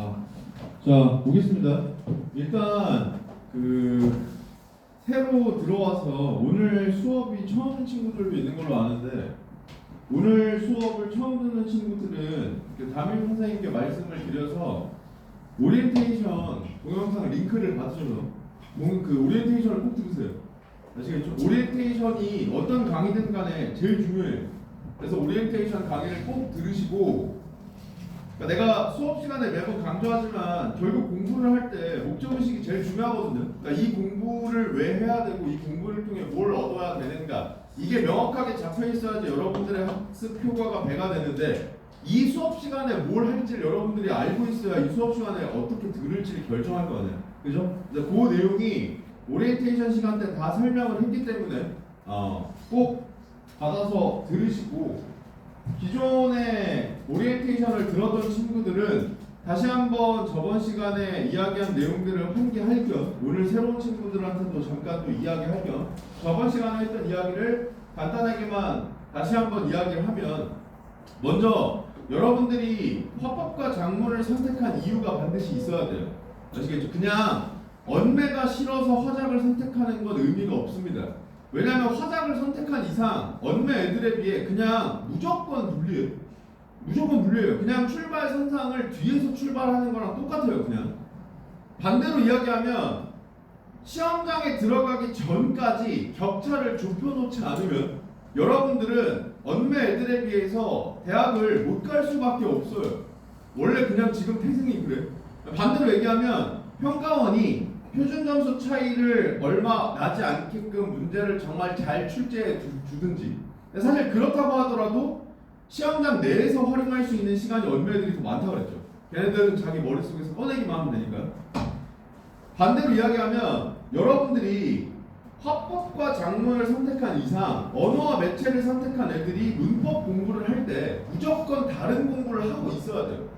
아, 자, 보겠습니다. 일단 새로 들어와서 오늘 수업이 처음 친구들도 있는 걸로 아는데, 오늘 수업을 처음 듣는 친구들은 담임 선생님께 말씀을 드려서 오리엔테이션 동영상 링크를 받으셔서 오리엔테이션을 꼭 들으세요. 아시겠죠? 오리엔테이션이 어떤 강의든 간에 제일 중요해요. 그래서 오리엔테이션 강의를 꼭 들으시고, 그러니까 내가 수업 시간에 매번 강조하지만 결국 공부를 할 때 목적의식이 제일 중요하거든요. 그러니까 이 공부를 왜 해야 되고 이 공부를 통해 뭘 얻어야 되는가, 이게 명확하게 잡혀 있어야지 여러분들의 학습 효과가 배가 되는데, 이 수업 시간에 뭘 할지를 여러분들이 알고 있어야 이 수업 시간에 어떻게 들을지를 결정할 거 아니에요. 그죠? 그 내용이 오리엔테이션 시간 때 다 설명을 했기 때문에 꼭 받아서 들으시고, 기존에 오리엔테이션을 들었던 친구들은 다시 한번 저번 시간에 이야기한 내용들을 환기할 겸, 오늘 새로운 친구들한테도 잠깐 또 이야기할 겸 저번 시간에 했던 이야기를 간단하게만 다시 한번 이야기를 하면, 먼저 여러분들이 화법과 작문을 선택한 이유가 반드시 있어야 돼요. 아시겠죠? 그냥 언매가 싫어서 화작을 선택하는 건 의미가 없습니다. 왜냐하면 화작을 선택한 이상 언매 애들에 비해 그냥 무조건 불리해요. 무조건 불리해요. 그냥 출발 선상을 뒤에서 출발하는 거랑 똑같아요. 그냥 반대로 이야기하면, 시험장에 들어가기 전까지 격차를 좁혀놓지 않으면 여러분들은 언매 애들에 비해서 대학을 못 갈 수밖에 없어요. 원래 그냥 지금 태생이 그래. 반대로 얘기하면 평가원이 표준 점수 차이를 얼마 나지 않게끔 문제를 정말 잘 출제해 주든지, 사실 그렇다고 하더라도 시험장 내에서 활용할 수 있는 시간이 언매들이 더 많다고 그랬죠. 걔네들은 자기 머릿속에서 꺼내기만 하면 되니까. 반대로 이야기하면, 여러분들이 화법과 작문을 선택한 이상 언어와 매체를 선택한 애들이 문법 공부를 할 때 무조건 다른 공부를 하고 있어야 돼요.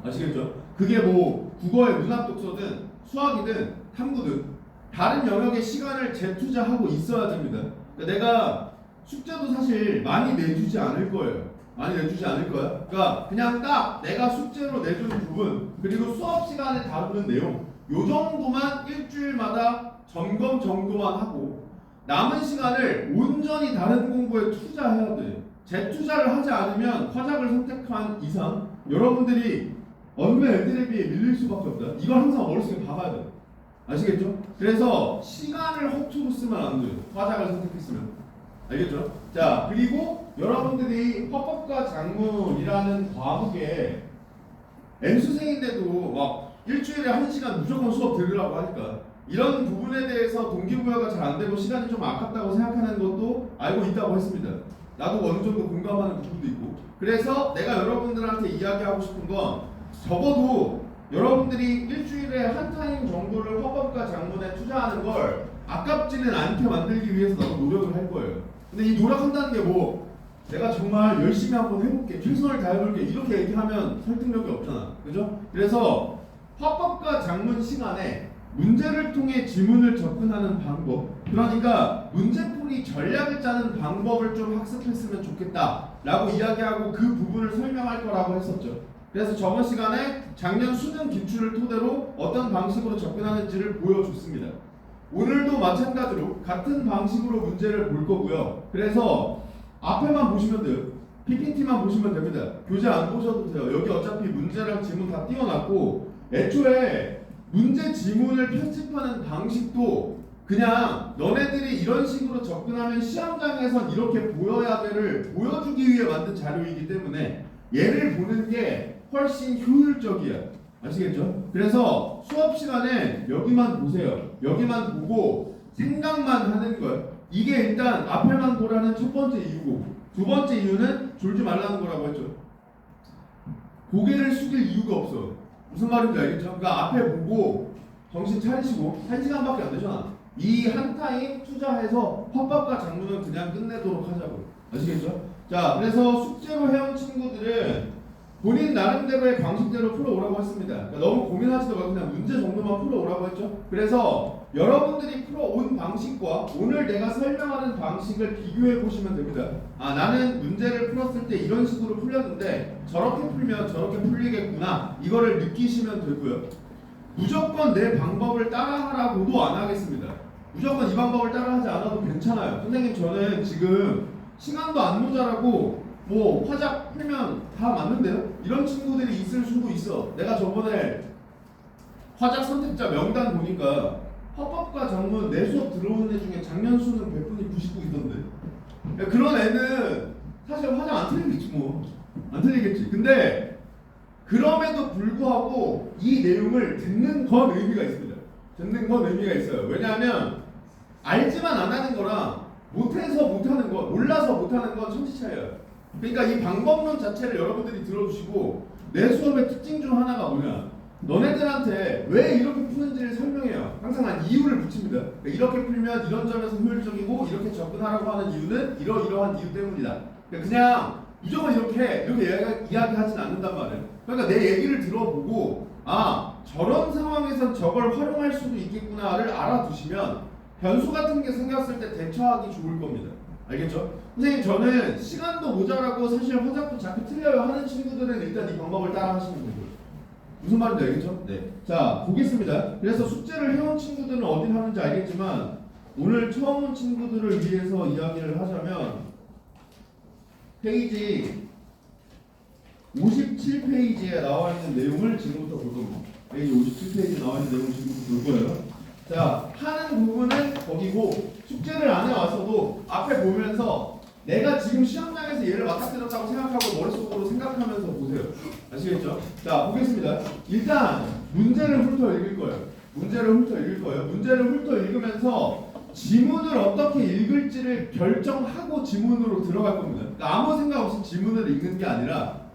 아시겠죠? 그게 뭐 국어의 문학 독서든 수학이든 탐구든 다른 영역에 시간을 재투자하고 있어야 됩니다. 그러니까 내가 숙제도 사실 많이 내주지 않을 거예요. 많이 내주지 않을 거야. 그러니까 그냥 딱 내가 숙제로 내주는 부분, 그리고 수업 시간에 다루는 내용, 요 정도만 일주일마다 점검만 하고, 남은 시간을 온전히 다른 공부에 투자해야 돼요. 재투자를 하지 않으면 화작을 선택한 이상 여러분들이 언매 애들에 비해 밀릴 수밖에 없다. 이걸 항상 머릿속에 박아야 돼요. 아시겠죠? 그래서 시간을 허투루 쓰면 안 돼요. 화작을 선택했으면. 알겠죠? 자, 그리고 여러분들이 화법과 작문이라는 과목에 N수생인데도 막 일주일에 1시간 무조건 수업 들으라고 하니까, 이런 부분에 대해서 동기부여가 잘 안 되고 시간이 좀 아깝다고 생각하는 것도 알고 있다고 했습니다. 나도 어느 정도 공감하는 부분도 있고. 그래서 내가 여러분들한테 이야기하고 싶은 건, 적어도 여러분들이 일주일에 한 타임 정도를 화법과 작문에 투자하는 걸 아깝지는 않게 만들기 위해서 나도 노력을 할 거예요. 근데 이 노력한다는 게 뭐 내가 정말 열심히 한번 해볼게, 최선을 다해볼게, 이렇게 얘기하면 설득력이 없잖아. 그죠? 그래서 화법과 작문 시간에 문제를 통해 지문을 접근하는 방법, 그러니까 문제풀이 전략을 짜는 방법을 좀 학습했으면 좋겠다 라고 이야기하고 그 부분을 설명할 거라고 했었죠. 그래서 저번 시간에 작년 수능 기출을 토대로 어떤 방식으로 접근하는지를 보여줬습니다. 오늘도 마찬가지로 같은 방식으로 문제를 볼 거고요. 그래서 앞에만 보시면 돼요. PPT만 보시면 됩니다. 교재 안 보셔도 돼요. 여기 어차피 문제랑 지문 다 띄워놨고, 애초에 문제 지문을 편집하는 방식도 그냥 너네들이 이런 식으로 접근하면 시험장에선 이렇게 보여야 돼를 보여주기 위해 만든 자료이기 때문에 얘를 보는 게 훨씬 효율적이야. 아시겠죠? 그래서 수업 시간에 여기만 보세요. 여기만 보고 생각만 하는 거예요. 이게 일단 앞에만 보라는 첫 번째 이유고, 두 번째 이유는 졸지 말라는 거라고 했죠. 고개를 숙일 이유가 없어. 무슨 말인지 알겠죠? 그러니까 앞에 보고 정신 차리시고, 1시간밖에 안 되잖아. 이 한 타임 투자해서 화법과 작문은 그냥 끝내도록 하자고. 아시겠죠? 자, 그래서 숙제로 해온 친구들은 본인 나름대로의 방식대로 풀어오라고 했습니다. 그러니까 너무 고민하지도 말고 그냥 문제 정도만 풀어오라고 했죠. 그래서 여러분들이 풀어온 방식과 오늘 내가 설명하는 방식을 비교해 보시면 됩니다. 아, 나는 문제를 풀었을 때 이런 식으로 풀렸는데 저렇게 풀면 저렇게 풀리겠구나, 이거를 느끼시면 되고요. 무조건 내 방법을 따라하라고도 안 하겠습니다. 무조건 이 방법을 따라하지 않아도 괜찮아요. 선생님, 저는 지금 시간도 안 모자라고 뭐 화작 풀면 다 맞는데요? 이런 친구들이 있을 수도 있어. 내가 저번에 화작 선택자 명단 보니까 헌법과 전문 내 수업 들어오는 애 중에 작년 수능 100분이 99 있던데. 야, 그런 애는 사실 화장 안 틀리겠지 뭐. 안 틀리겠지. 근데 그럼에도 불구하고 이 내용을 듣는 건 의미가 있습니다. 듣는 건 의미가 있어요. 왜냐하면 알지만 안 하는 거랑 못해서 못하는 거, 몰라서 못하는 건 천지 차이예요. 그러니까 이 방법론 자체를 여러분들이 들어주시고, 내 수업의 특징 중 하나가 뭐냐, 너네들한테 왜 이렇게 푸는지를 설명해요. 항상 한 이유를 붙입니다. 그러니까 이렇게 풀면 이런 점에서 효율적이고 이렇게 접근하라고 하는 이유는 이러이러한 이유 때문이다. 그러니까 그냥 무조건 이렇게 이야기하진 않는단 말이에요. 그러니까 내 얘기를 들어보고, 아, 저런 상황에서 저걸 활용할 수도 있겠구나를 알아두시면 변수 같은 게 생겼을 때 대처하기 좋을 겁니다. 알겠죠? 선생님, 저는 시간도 모자라고 사실 화작도 자꾸 틀려요 하는 친구들은 일단 이 방법을 따라 하시면 되고요. 무슨 말인지 알겠죠? 네. 자, 보겠습니다. 그래서 숙제를 해온 친구들은 어딜 하는지 알겠지만 오늘 처음 온 친구들을 위해서 이야기를 하자면 페이지 57페이지에 나와 있는 내용을 지금부터 볼 겁니다. 페이지 57페이지에 나와 있는 내용을 지금부터 볼 거예요. 자, 하는 부분은 거기고, 숙제를 안 해왔어도 앞에 보면서 내가 지금 시험장에서 얘를 맞닥뜨렸다고 생각하고 머릿속으로 생각하면서 보세요. 아시겠죠? 자, 보겠습니다. 일단 문제를 훑어 읽을 거예요. 문제를 훑어 읽으면서 지문을 어떻게 읽을지를 결정하고 지문으로 들어갈 겁니다. 그러니까 아무 생각 없이 지문을 읽는 게 아니라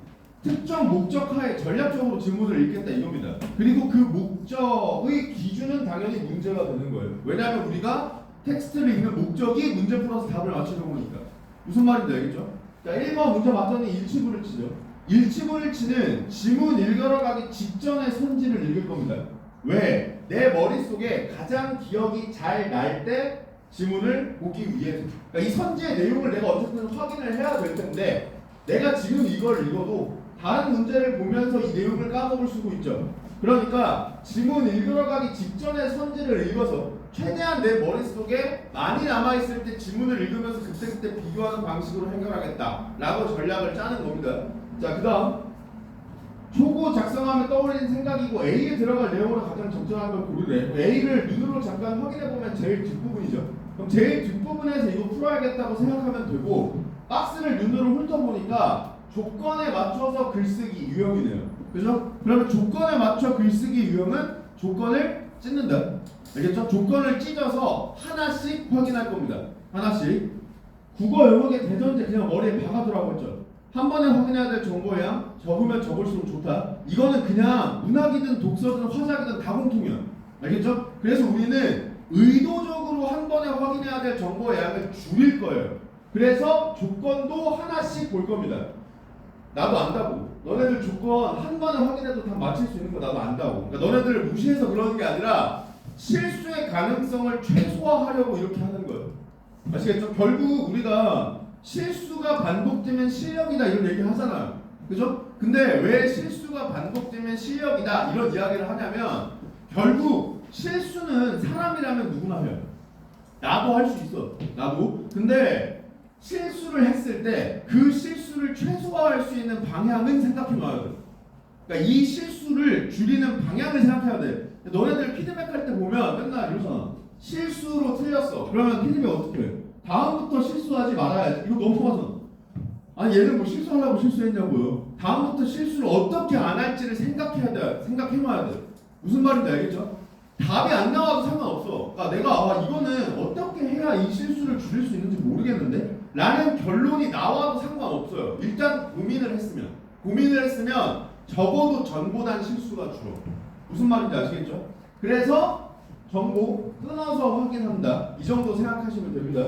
특정 목적하에 전략적으로 지문을 읽겠다 이겁니다. 그리고 그 목적의 기준은 당연히 문제가 되는 거예요. 왜냐하면 우리가 텍스트를 읽는 목적이 문제 풀어서 답을 맞추려고 하니까. 무슨 말인지 알겠죠? 자, 1번 문제 맞더니 일치부를 치죠. 일치부를 치는 지문 읽으러 가기 직전의 선지를 읽을 겁니다. 왜? 내 머릿속에 가장 기억이 잘 날 때 지문을 보기 위해서. 그러니까 이 선지의 내용을 내가 어쨌든 확인을 해야 될 텐데, 내가 지금 이걸 읽어도 다른 문제를 보면서 이 내용을 까먹을 수도 있죠. 그러니까 지문 읽으러 가기 직전에 선지를 읽어서 최대한 내 머릿속에 많이 남아있을 때 지문을 읽으면서 그때그때 비교하는 방식으로 해결하겠다 라고 전략을 짜는 겁니다. 자, 그 다음 초고 작성하면 떠올리는 생각이고 A에 들어갈 내용으로 가장 적절한 걸 고르래. A를 눈으로 잠깐 확인해보면 제일 뒷부분이죠. 그럼 제일 뒷부분에서 이거 풀어야겠다고 생각하면 되고, 박스를 눈으로 훑어보니까 조건에 맞춰서 글쓰기 유형이네요. 그죠? 그러면 조건에 맞춰 글쓰기 유형은 조건을 찢는다. 알겠죠? 조건을 찢어서 하나씩 확인할 겁니다. 하나씩. 국어 영역의 대전제 그냥 머리에 박아두라고 했죠. 한 번에 확인해야 될 정보의 양, 적으면 적을수록 좋다. 이거는 그냥 문학이든 독서든 화작이든 다 공통이야. 알겠죠? 그래서 우리는 의도적으로 한 번에 확인해야 될 정보의 양을 줄일 거예요. 그래서 조건도 하나씩 볼 겁니다. 나도 안다고. 너네들 조건 한 번에 확인해도 다 맞힐 수 있는 거 나도 안다고. 그러니까 너네들을 무시해서 그러는 게 아니라 실수의 가능성을 최소화하려고 이렇게 하는 거예요. 아시겠죠? 결국 우리가 실수가 반복되면 실력이다 이런 얘기 하잖아요. 그죠? 근데 왜 실수가 반복되면 실력이다 이런 이야기를 하냐면, 결국 실수는 사람이라면 누구나 해요. 나도 할 수 있어. 나도. 근데 실수를 했을 때 그 실수를 최소화할 수 있는 방향은 생각해 놔야 돼. 그러니까 이 실수를 줄이는 방향을 생각해야 돼. 너네들 피드백 할 때 보면 맨날 이러잖아. 실수로 틀렸어. 그러면 피드백 어떻게 해? 다음부터 실수하지 말아야지. 이거 넘어가잖아. 아니, 얘는 뭐 실수하려고 실수했냐고요. 다음부터 실수를 어떻게 안 할지를 생각해야 돼. 생각해놔야 돼. 무슨 말인지 알겠죠? 답이 안 나와도 상관없어. 그러니까 내가 이거는 어떻게 해야 이 실수를 줄일 수 있는지 모르겠는데? 라는 결론이 나와도 상관없어요. 일단 고민을 했으면 적어도 전보단 실수가 줄어. 무슨 말인지 아시겠죠? 그래서 정보 끊어서 확인한다. 이 정도 생각하시면 됩니다.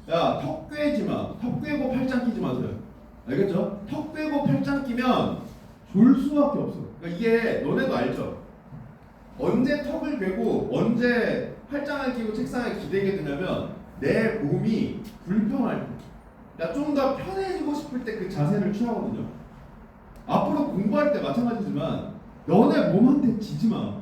야, 턱 꿰지 마. 턱 꿰고 팔짱 끼지 마세요. 알겠죠? 턱 꿰고 팔짱 끼면 졸 수밖에 없어. 그러니까 이게 너네도 알죠? 언제 턱을 꿰고 언제 팔짱을 끼고 책상에 기대게 되냐면 내 몸이 불편할 때, 그러니까 좀 더 편해지고 싶을 때 그 자세를 취하거든요. 앞으로 공부할 때 마찬가지지만 너네 몸한테 지지 마.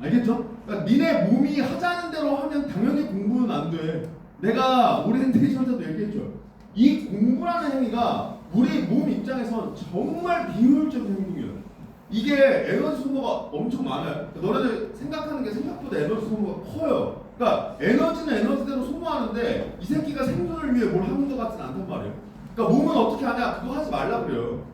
알겠죠? 그러니까 니네 몸이 하자는 대로 하면 당연히 공부는 안 돼. 내가 오리엔테이션 때도 얘기했죠. 이 공부라는 행위가 우리 몸 입장에선 정말 비효율적인 행동이에요. 이게 에너지 소모가 엄청 많아요. 그러니까 너네들 생각하는 게 생각보다 에너지 소모가 커요. 그러니까 에너지는 에너지대로 소모하는데 이 새끼가 생존을 위해 뭘 하는 것 같지는 않단 말이에요. 그러니까 몸은 어떻게 하냐? 그거 하지 말라 그래요.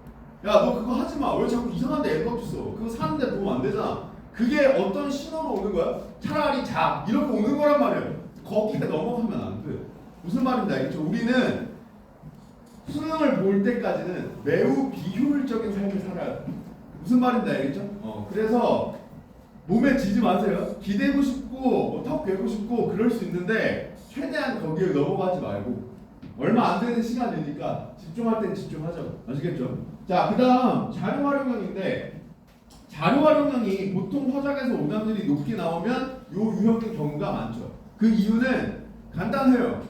야, 너 그거 하지 마. 왜 자꾸 이상한 데 에너지 써? 그거 사는데 도움 안 되잖아. 그게 어떤 신호로 오는 거야? 차라리 자. 이렇게 오는 거란 말이에요. 거기에 넘어가면 안 돼. 무슨 말인지 알겠죠? 우리는 수능을 볼 때까지는 매우 비효율적인 삶을 살아야 돼. 무슨 말인지 알겠죠? 그래서 몸에 지지 마세요. 기대고 싶고 턱 괴고 싶고 그럴 수 있는데 최대한 거기에 넘어가지 말고 얼마 안 되는 시간이니까 집중할 땐 집중하죠. 아시겠죠? 자, 그 다음 자료 활용형인데 자료 활용형이 보통 화작에서 오답률이 높게 나오면 요 유형의 경우가 많죠. 그 이유는 간단해요.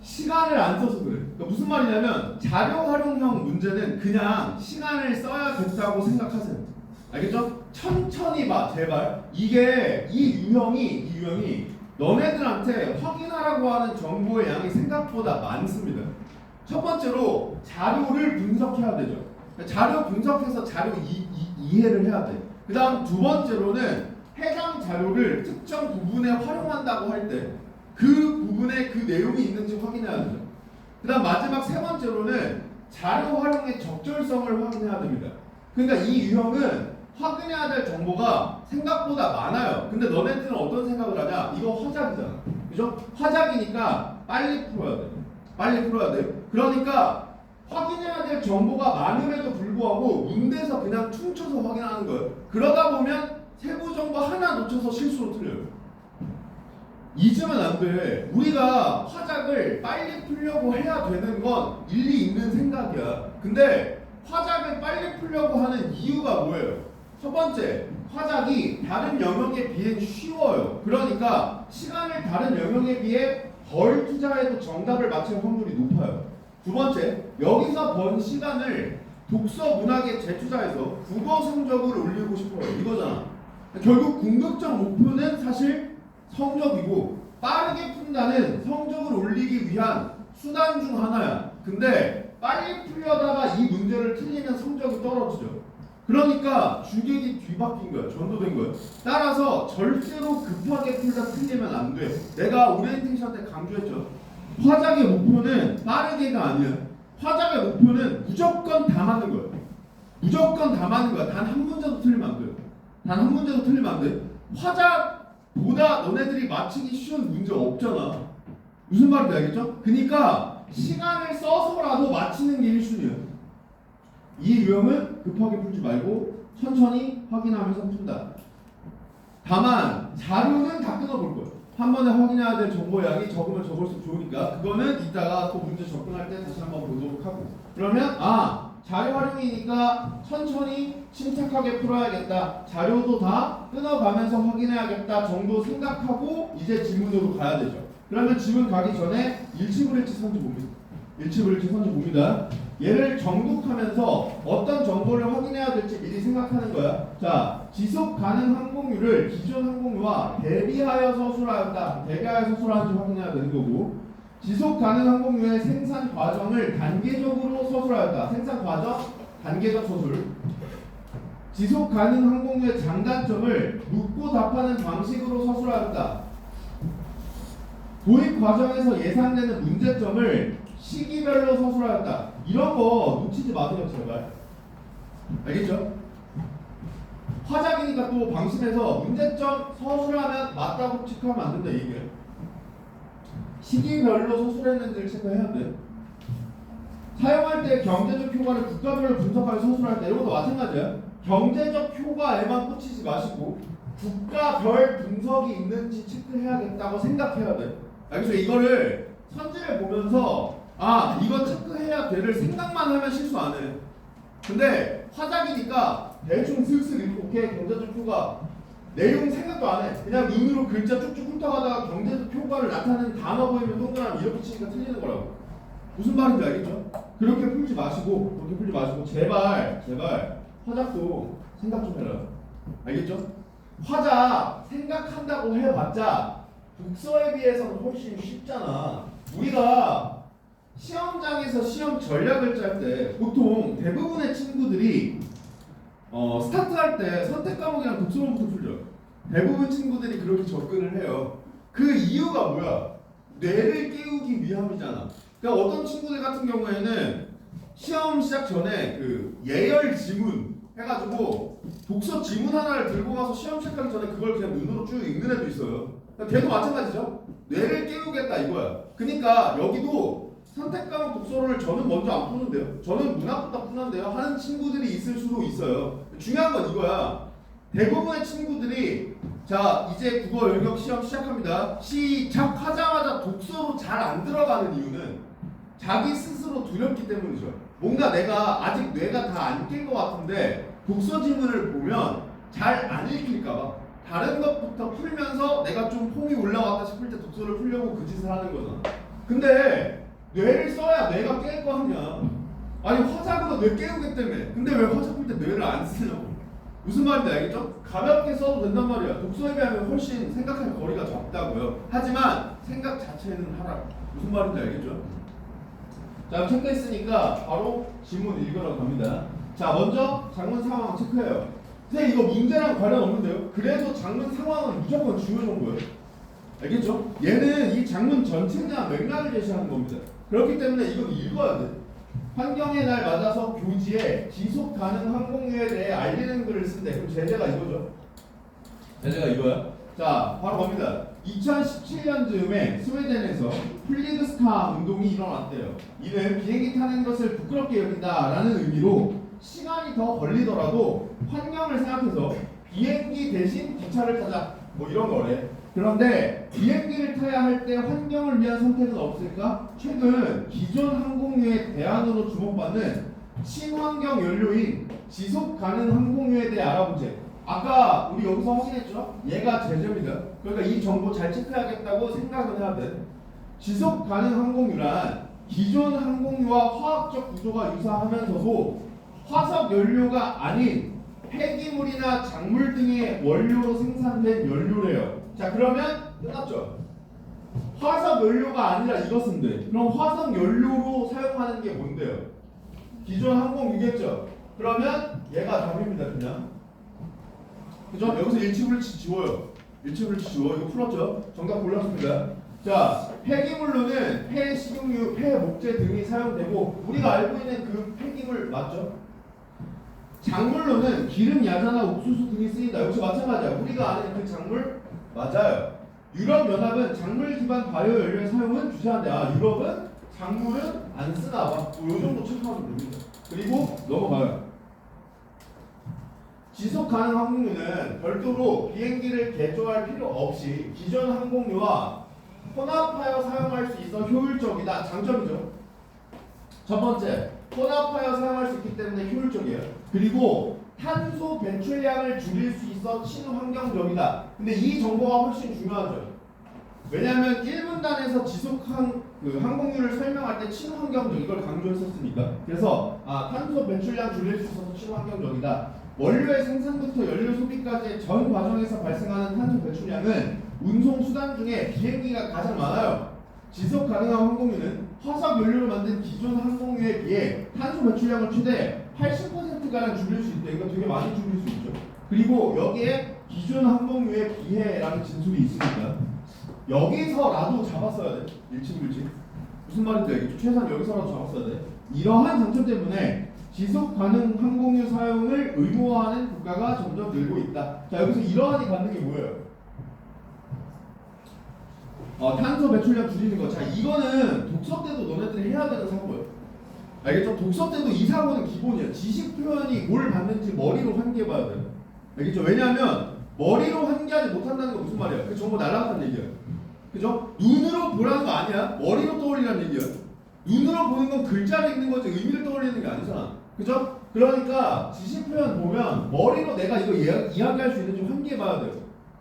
시간을 안 써서 그래. 그러니까 무슨 말이냐면 자료 활용형 문제는 그냥 시간을 써야겠다고 생각하세요. 알겠죠? 천천히 봐, 제발. 이게 이 유형이 너네들한테 확인하라고 하는 정보의 양이 생각보다 많습니다. 첫 번째로 자료를 분석해야 되죠. 그러니까 자료 분석해서 자료 이해를 해야 돼. 그 다음 두 번째로는 해당 자료를 특정 부분에 활용한다고 할 때 그 부분에 그 내용이 있는지 확인해야 되죠. 그 다음 마지막 세 번째로는 자료 활용의 적절성을 확인해야 됩니다. 그러니까 이 유형은 확인해야 될 정보가 생각보다 많아요. 근데 너네들은 어떤 생각을 하냐? 이거 화작이잖아. 그죠? 화작이니까 빨리 풀어야 돼. 빨리 풀어야 돼. 그러니까 확인해야 될 정보가 많음에도 불구하고 문제에서 그냥 퉁쳐서 확인하는 거예요. 그러다 보면 세부 정보 하나 놓쳐서 실수로 틀려요. 잊으면 안 돼. 우리가 화작을 빨리 풀려고 해야 되는 건 일리 있는 생각이야. 근데 화작을 빨리 풀려고 하는 이유가 뭐예요? 첫 번째, 화작이 다른 영역에 비해 쉬워요. 그러니까 시간을 다른 영역에 비해 덜 투자해도 정답을 맞힐 확률이 높아요. 두 번째, 여기서 번 시간을 독서 문학에 재투자해서 국어 성적을 올리고 싶어요. 이거잖아. 결국 궁극적 목표는 사실 성적이고 빠르게 푼다는 성적을 올리기 위한 수단 중 하나야. 근데 빨리 풀려다가 이 문제를 틀리면 성적이 떨어지죠. 그러니까 주객이 뒤바뀐 거야. 전도된 거야. 따라서 절대로 급하게 풀다 틀리면 안 돼. 내가 오리엔테이션 때 강조했죠. 화작의 목표는 빠르게가 아니야. 화작의 목표는 무조건 다 맞는 거야. 무조건 다 맞는 거야. 단 한 문제도 틀리면 안 돼. 단 한 문제도 틀리면 안 돼. 화작보다 너네들이 맞히기 쉬운 문제 없잖아. 무슨 말인지 알겠죠? 그러니까 시간을 써서라도 맞히는 게 1순위야. 이 유형은 급하게 풀지 말고 천천히 확인하면서 푼다. 다만 자료는 다 끊어볼 거예요. 한 번에 확인해야 될 정보 양이 적으면 적을수록 좋으니까 그거는 이따가 또 문제 접근할 때 다시 한번 보도록 하고. 그러면 자료 활용이니까 천천히 침착하게 풀어야겠다. 자료도 다 끊어가면서 확인해야겠다 정도 생각하고 이제 지문으로 가야 되죠. 그러면 지문 가기 전에 일치불일치 선지 봅니다. 일치불일치 선지 봅니다. 얘를 정독하면서 어떤 정보를 확인해야 될지 미리 생각하는 거야. 자, 지속 가능 항공유를 기존 항공유와 대비하여 서술하였다. 대비하여 서술하는지 확인해야 되는 거고, 지속 가능 항공유의 생산 과정을 단계적으로 서술하였다. 생산 과정 단계적 서술. 지속 가능 항공유의 장단점을 묻고 답하는 방식으로 서술하였다. 도입 과정에서 예상되는 문제점을 시기별로 서술하였다. 이런 거 놓치지 마세요, 제발. 알겠죠? 화작이니까 또 방심해서 문제점 서술하면 맞다고 체크하면 안 된다, 이게. 시기별로 서술했는지를 체크해야 돼. 사용할 때 경제적 효과를 국가별로 분석하여 서술할 때 이것도 마찬가지야. 경제적 효과에만 꽂히지 마시고 국가별 분석이 있는지 체크해야겠다고 생각해야 돼. 알겠죠? 이거를 선지를 보면서 이거 체크해야 돼를 생각만 하면 실수 안 해. 근데 화작이니까 대충 슬슬 읽고 오케이 경제적 효과 내용 생각도 안 해. 그냥 눈으로 글자 쭉쭉 훑어가다가 경제적 효과를 나타내는 단어 보이면 동그라미 이렇게 치니까 틀리는 거라고. 무슨 말인지 알겠죠? 그렇게 풀지 마시고 제발 화작도 생각 좀 해라. 알겠죠? 화작 생각한다고 해봤자 독서에 비해서는 훨씬 쉽잖아. 우리가 시험장에서 시험 전략을 짤 때 보통 대부분의 친구들이 스타트할 때 선택 과목이랑 독서로부터 풀죠. 대부분 친구들이 그렇게 접근을 해요. 그 이유가 뭐야? 뇌를 깨우기 위함이잖아. 그러니까 어떤 친구들 같은 경우에는 시험 시작 전에 그 예열 지문 해가지고 독서 지문 하나를 들고 가서 시험 시작하기 전에 그걸 그냥 눈으로 쭉 읽는 애도 있어요. 그러니까 걔도 마찬가지죠. 뇌를 깨우겠다 이거야. 그러니까 여기도 선택 과목 독서를 저는 먼저 안 푸는데요. 저는 문학부터 푸는데요. 하는 친구들이 있을 수도 있어요. 중요한 건 이거야. 대부분의 친구들이 자 이제 국어 영역 시험 시작합니다. 시작하자마자 독서로 잘 안 들어가는 이유는 자기 스스로 두렵기 때문이죠. 뭔가 내가 아직 뇌가 다 안 깬 것 같은데 독서 지문을 보면 잘 안 읽힐까봐 다른 것부터 풀면서 내가 좀 폼이 올라왔다 싶을 때 독서를 풀려고 그 짓을 하는 거잖아. 근데 뇌를 써야 뇌가 깰 거 아니야. 아니 화작으로 뇌 깨우기 때문에. 근데 왜 화작 풀 때 뇌를 안 쓰냐고. 무슨 말인지 알겠죠? 가볍게 써도 된단 말이야. 독서에 비하면 훨씬 생각할 거리가 적다고요. 하지만 생각 자체는 하라. 무슨 말인지 알겠죠? 자, 체크했으니까 바로 지문 읽으러 갑니다. 자, 먼저 장문 상황 체크해요. 선생님 이거 문제랑 관련 없는데요? 그래도 장문 상황은 무조건 중요 정보예요. 알겠죠? 얘는 이 장문 전체에 대한 맥락을 제시하는 겁니다. 그렇기 때문에 이건 읽어야 돼. 환경의 날 맞아서 교지에 지속 가능 항공유에 대해 알리는 글을 쓴대. 그럼 제재가 이거죠. 제재가 이거야. 자, 바로 갑니다. 2017년 즈음에 스웨덴에서 플리그스타 운동이 일어났대요. 이는 비행기 타는 것을 부끄럽게 여긴다라는 의미로 시간이 더 걸리더라도 환경을 생각해서 비행기 대신 기차를 타자. 뭐 이런 거래. 그런데 비행기를 타야 할 때 환경을 위한 선택은 없을까? 최근 기존 항공유의 대안으로 주목받는 친환경 연료인 지속 가능 항공유에 대해 알아보자. 아까 우리 여기서 확인했죠? 얘가 제재입니다. 그러니까 이 정보 잘 체크해야겠다고 생각을 해야 돼. 지속 가능 항공유란 기존 항공유와 화학적 구조가 유사하면서도 화석 연료가 아닌 폐기물이나 작물 등의 원료로 생산된 연료래요. 자, 그러면 끝났죠? 화석 연료가 아니라 이것은 돼. 그럼 화석 연료로 사용하는 게 뭔데요? 기존 항공유겠죠? 그러면 얘가 답입니다. 그냥 그죠? 여기서 일치불치 지워요. 일치불치 지워. 이거 풀었죠? 정답 골랐습니다. 자, 폐기물로는 폐, 식용유, 폐, 목재 등이 사용되고 우리가 알고 있는 그 폐기물 맞죠? 작물로는 기름, 야자나 옥수수 등이 쓰인다. 역시 마찬가지야. 우리가 아는 그 작물 맞아요. 유럽연합은 작물 기반 바이오 연료의 사용은 주저한대. 아, 유럽은 작물은 안 쓰나 봐. 뭐, 요 정도 체크하면 됩니다. 그리고 넘어가요. 지속 가능 항공유는 별도로 비행기를 개조할 필요 없이 기존 항공유와 혼합하여 사용할 수 있어 효율적이다. 장점이죠. 첫 번째, 혼합하여 사용할 수 있기 때문에 효율적이에요. 그리고 탄소 배출량을 줄일 수 있어 친환경적이다. 근데 이 정보가 훨씬 중요하죠. 왜냐하면 1분단에서 항공유를 설명할 때 친환경적 이걸 강조했었으니까. 그래서 탄소 배출량 줄일 수 있어서 친환경적이다. 원료의 생산부터 연료 소비까지의 전 과정에서 발생하는 탄소 배출량은 운송 수단 중에 비행기가 가장 많아요. 지속 가능한 항공유는 화석 연료로 만든 기존 항공유에 비해 탄소 배출량을 최대 80%가량 줄일 수 있대. 이거 되게 많이 줄일 수 있죠. 그리고 여기에 기존 항공유에 비해라는 진술이 있으니까 여기서라도 잡았어야 돼. 일치불치. 무슨 말인지 알겠죠? 최소한 여기서라도 잡았어야 돼. 이러한 장점 때문에 지속 가능 항공유 사용을 의무화하는 국가가 점점 늘고 있다. 자, 여기서 이러한이 받는 게 뭐예요? 탄소 배출량 줄이는 거. 자, 이거는 독서 때도 너네들이 해야 되는 사고예요. 알겠죠? 독서 때도 이 사고는 기본이야. 지식 표현이 뭘 받는지 머리로 환기해봐야 돼요. 알겠죠? 왜냐하면 머리로 환기하지 못한다는 건 무슨 말이야? 그 정보 날아간다는 얘기야. 그죠? 눈으로 보라는 거 아니야. 머리로 떠올리라는 얘기야. 눈으로 보는 건 글자를 읽는 거지 의미를 떠올리는 게 아니잖아. 그죠? 그러니까 지시 표현 보면 머리로 내가 이거 이야기할 수 있는지 환기해봐야 돼요.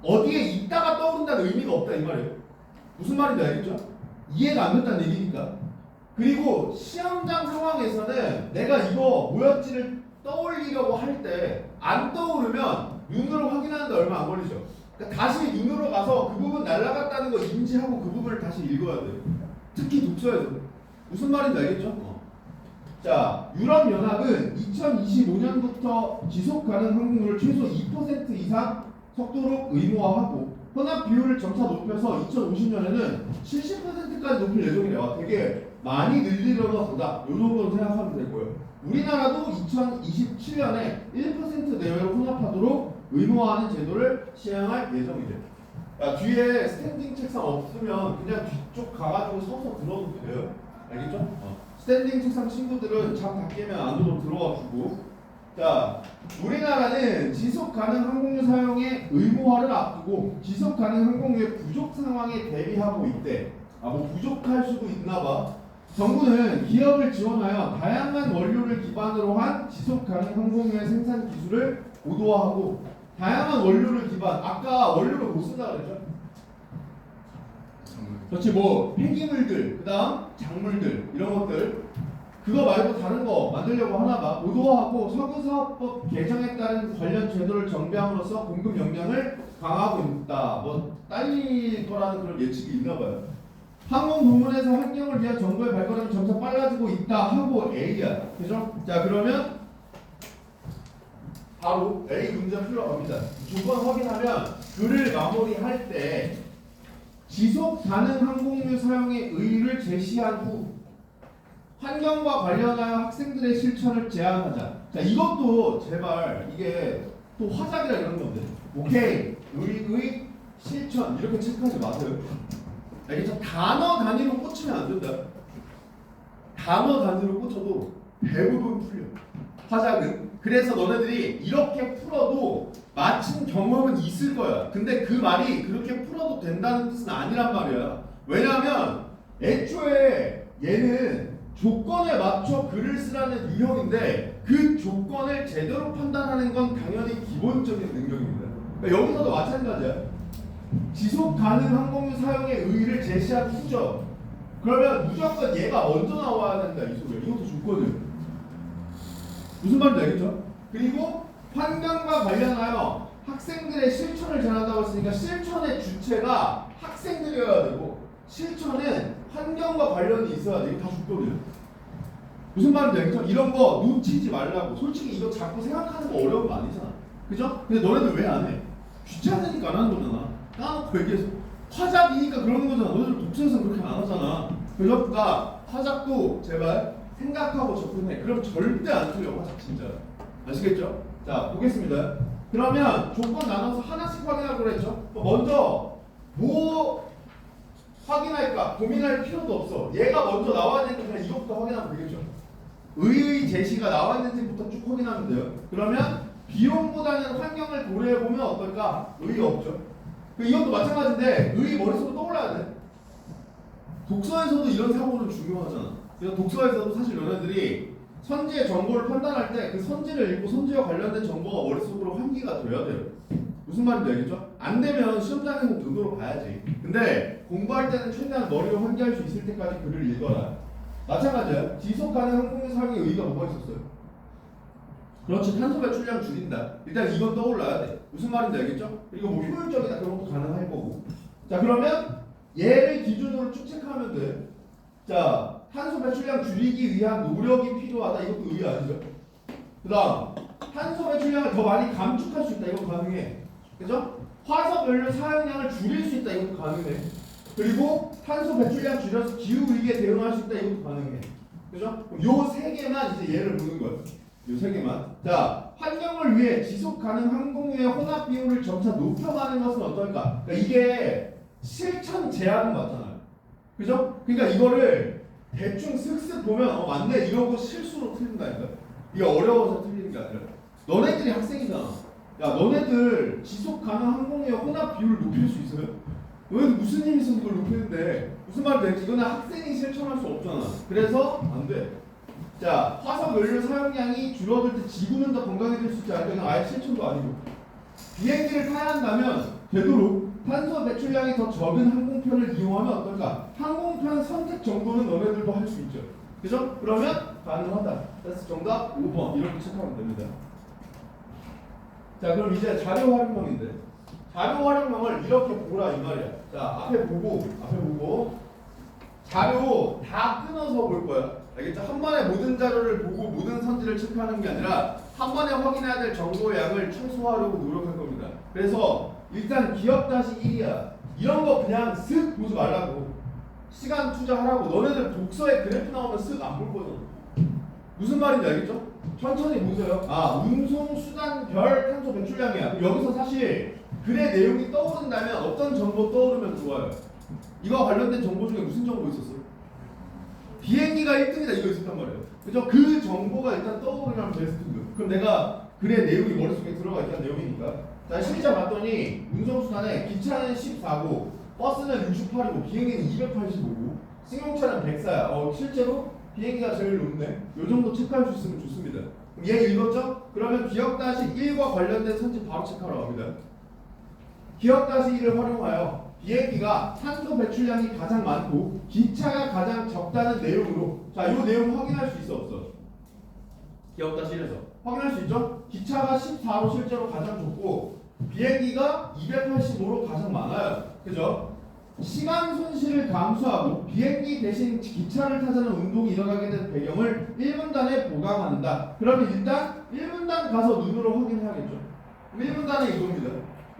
어디에 있다가 떠오른다는 의미가 없다 이 말이에요. 무슨 말인지 알겠죠? 이해가 안 된다는 얘기니까. 그리고 시험장 상황에서는 내가 이거 뭐였지를 떠올리려고 할 때 안 떠오르면 눈으로 확인하는데 얼마 안 걸리죠. 그러니까 다시 눈으로 가서 그 부분 날아갔다는 거 인지하고 그 부분을 다시 읽어야 돼요. 특히 독서에서. 무슨 말인지 알겠죠? 자, 유럽연합은 2025년부터 지속가능 항공률을 최소 2% 이상 속도로 의무화하고 혼합 비율을 점차 높여서 2050년에는 70%까지 높일 예정이래요. 되게 많이 늘리려나 보다. 이 정도로 생각하면 되고요. 우리나라도 2027년에 1% 내외로 혼합하도록 의무화하는 제도를 시행할 예정이래요. 야, 뒤에 스탠딩 책상 없으면 그냥 뒤쪽 가가지고 서서 들어도 돼요. 알겠죠? 스탠딩 책상 친구들은 잠 다 깨면 안으로 들어와주고. 자, 우리나라는 지속 가능 항공유 사용의 의무화를 앞두고 지속 가능 항공유의 부족 상황에 대비하고 있대. 뭐 부족할 수도 있나 봐. 정부는 기업을 지원하여 다양한 원료를 기반으로 한 지속 가능 항공유의 생산 기술을 고도화하고 다양한 원료를 기반, 아까 원료를 못 쓴다 그랬죠? 그렇지, 뭐 폐기물들, 그 다음 작물들 이런 것들 그거 말고 다른 거 만들려고 하나 봐. 고도화하고 석유사업법 개정에 따른 관련 제도를 정비함으로써 공급 역량을 강화하고 있다. 뭐 딸릴 거라는 그런 예측이 있나 봐요. 항공 부문에서 환경을 위한 정부의 발걸음이 점차 빨라지고 있다 하고 A야. 그죠? 자, 그러면 바로 A 문제 풀어갑니다. 조건 확인하면 글을 마무리할 때 지속 가능 항공유 사용의 의의를 제시한 후 환경과 관련하여 학생들의 실천을 제한하자. 자, 이것도 제발 이게 또 화작이라 이런 건데. 오케이. 의의 실천 이렇게 체크하지 마세요. 알겠죠? 단어 단위로 꽂히면 안 된다. 단어 단위로 꽂혀도 대부분 풀려. 화작은. 그래서 너네들이 이렇게 풀어도 맞힌 경험은 있을 거야. 근데 그 말이 그렇게 풀어도 된다는 뜻은 아니란 말이야. 왜냐하면 애초에 얘는 조건에 맞춰 글을 쓰라는 유형인데 그 조건을 제대로 판단하는 건 당연히 기본적인 능력입니다. 그러니까 여기서도 마찬가지야. 지속 가능 항공유 사용의 의의를 제시한 후죠. 그러면 무조건 얘가 먼저 나와야 된다 이 소리야. 이것도 조건이에요. 무슨 말인지 알겠죠? 그리고 환경과 관련하여 학생들의 실천을 제한한다고 했으니까 실천의 주체가 학생들이어야 되고 실천은 환경과 관련이 있어야 돼. 이거 다 조건이에요. 무슨 말인지 알겠죠? 이런 거 놓치지 말라고. 솔직히 이거 자꾸 생각하는 거 어려운 거 아니잖아. 그죠? 근데 너네들 왜 안 해? 귀찮으니까 안 하는 거잖아. 까놓고 얘기해서 화작이니까 그러는 거잖아. 너희들 독서에서는 그렇게 안 하잖아. 그러니까 화작도 제발 생각하고 접근해. 그럼 절대 안 틀려. 화작 진짜. 아시겠죠? 자, 보겠습니다. 그러면 조건 나눠서 하나씩 확인하고 그랬죠? 먼저 뭐 확인할까? 고민할 필요도 없어. 얘가 먼저 나와야 되니까 그냥 이것부터 확인하면 되겠죠? 의의 제시가 나왔는지부터 쭉 확인하면 돼요. 그러면 비용보다는 환경을 고려해보면 어떨까? 의의 없죠? 이것도 마찬가지인데 의의 머릿속으로 떠올라야 돼. 독서에서도 이런 사고는 중요하잖아. 그래서 독서에서도 사실 너네들이 선지의 정보를 판단할 때 그 선지를 읽고 선지와 관련된 정보가 머릿속으로 환기가 돼야 돼요. 무슨 말인지 알겠죠? 안 되면 시험장에서 눈으로 봐야지. 근데 공부할 때는 최대한 머리로 환기할 수 있을 때까지 글을 읽어라. 마찬가지야. 지속 가능 항공유 사용의 의의가 뭐가 있었어요? 그렇지. 탄소 배출량 줄인다. 일단 이건 떠올라야 돼. 무슨 말인지 알겠죠? 그리고 뭐 효율적이다 그런 것도 가능할 거고. 자, 그러면 얘를 기준으로 쭉 체크하면 돼. 자, 탄소 배출량 줄이기 위한 노력이 필요하다. 이것도 의의 아니죠? 그 다음 탄소 배출량을 더 많이 감축할 수 있다. 이것도 가능해. 그죠? 화석 연료 사용량을 줄일 수 있다. 이것도 가능해. 그리고 탄소 배출량 줄여서 기후위기에 대응할 수 있다. 이것도 가능해. 그죠? 요 세 개만 이제 얘를 보는 거야. 요 세 개만. 자, 환경을 위해 지속 가능 항공유의 혼합 비율을 점차 높여가는 것은 어떨까? 그러니까 이게 실천 제한은 맞잖아요. 그죠? 그러니까 이거를 대충 슥슥 보면 맞네 이러고 실수로 틀린다니까. 이게 어려워서 틀리는 게 아니라 너네들이 학생이잖아. 야, 너네들 지속 가능 항공유의 혼합 비율을 높일 수 있어요? 너희들 무슨 힘이 있어서 이걸 높이는데 무슨 말인지 이거는 학생이 실천할 수 없잖아. 그래서 안 돼. 자, 화석 연료 사용량이 줄어들 때 지구는 더 건강해질 수 있지 않을까? 그냥 아예 실천도 아니고. 비행기를 타야 한다면 되도록 탄소 배출량이 더 적은 항공편을 이용하면 어떨까? 항공편 선택 정도는 너네들도 할 수 있죠. 그죠? 그러면 가능하다. 그래서 정답 5번 이렇게 체크하면 됩니다. 자, 그럼 이제 자료 활용명인데 자료 활용명을 이렇게 보라 이 말이야. 자, 앞에 보고 자료 다 끊어서 볼 거야. 알겠죠? 한 번에 모든 자료를 보고 모든 선지를 체크하는 게 아니라 한 번에 확인해야 될 정보의 양을 최소화하려고 노력할 겁니다. 그래서 일단 기억-1이야. 이런 거 그냥 쓱 보지 말라고. 시간 투자하라고. 너네들 독서에 그래프 나오면 쓱 안 볼 거잖아. 무슨 말인지 알겠죠? 천천히 보세요. 아, 운송수단별 탄소 배출량이야. 그럼 여기서 사실 글의 내용이 떠오른다면 어떤 정보 떠오르면 좋아요? 이거 관련된 정보 중에 무슨 정보 있었어? 비행기가 1등이다 이거 있었단 말이에요. 그죠? 그 정보가 일단 떠오르면 베스트인데. 그럼 내가 글의 내용이 머릿속에 들어가 있다는 내용이니까. 자, 실제 봤더니 운송수단에 기차는 14고 버스는 68이고 비행기는 285고 승용차는 104야. 실제로 비행기가 제일 높네. 요 정도 체크할 수 있으면 좋습니다. 그럼 얘 읽었죠? 그러면 기억-1과 관련된 선지 바로 체크하러 갑니다. 기억-1을 활용하여 비행기가 탄소 배출량이 가장 많고 기차가 가장 적다는 내용으로 자, 이 내용 확인할 수 있어 없어? 기억-1에서 확인할 수 있죠? 기차가 14로 실제로 가장 적고 비행기가 285로 가장 많아요. 그죠? 시간 손실을 감수하고 비행기 대신 기차를 타자는 운동이 일어나게 된 배경을 1분단에 보강한다. 그러면 일단 1분단 가서 눈으로 확인해야겠죠. 1분단은 이겁니다.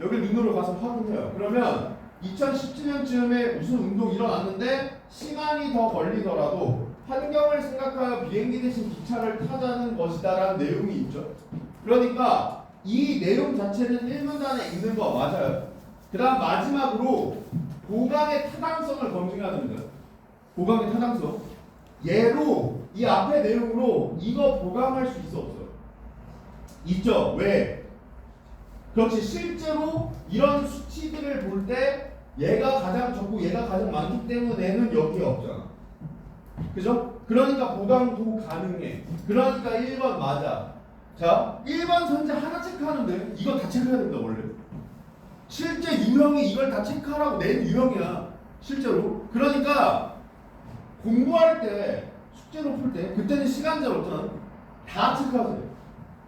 여기 눈으로 가서 확인해요. 그러면 2017년쯤에 무슨 운동이 일어났는데 시간이 더 걸리더라도 환경을 생각하여 비행기 대신 기차를 타자는 것이다라는 내용이 있죠. 그러니까 이 내용 자체는 1분단에 있는 거 맞아요. 그 다음 마지막으로 보강의 타당성을 검증해야 됩니다. 보강의 타당성. 얘로 이 앞에 내용으로 이거 보강할 수 있어 없어요? 있죠. 왜? 그렇지. 실제로 이런 수치들을 볼 때 얘가 가장 적고 얘가 가장 많기 때문에는 여기에 없잖아. 그죠? 그러니까 보강도 가능해. 그러니까 1번 맞아. 자, 1번 선지 하나 체크하는데 이거 다 체크해야 된다 원래. 실제 유형이 이걸 다 체크하라고 낸 유형이야. 실제로. 그러니까 공부할 때 숙제로 풀 때 그때는 시간제로 없잖아. 다 체크하세요.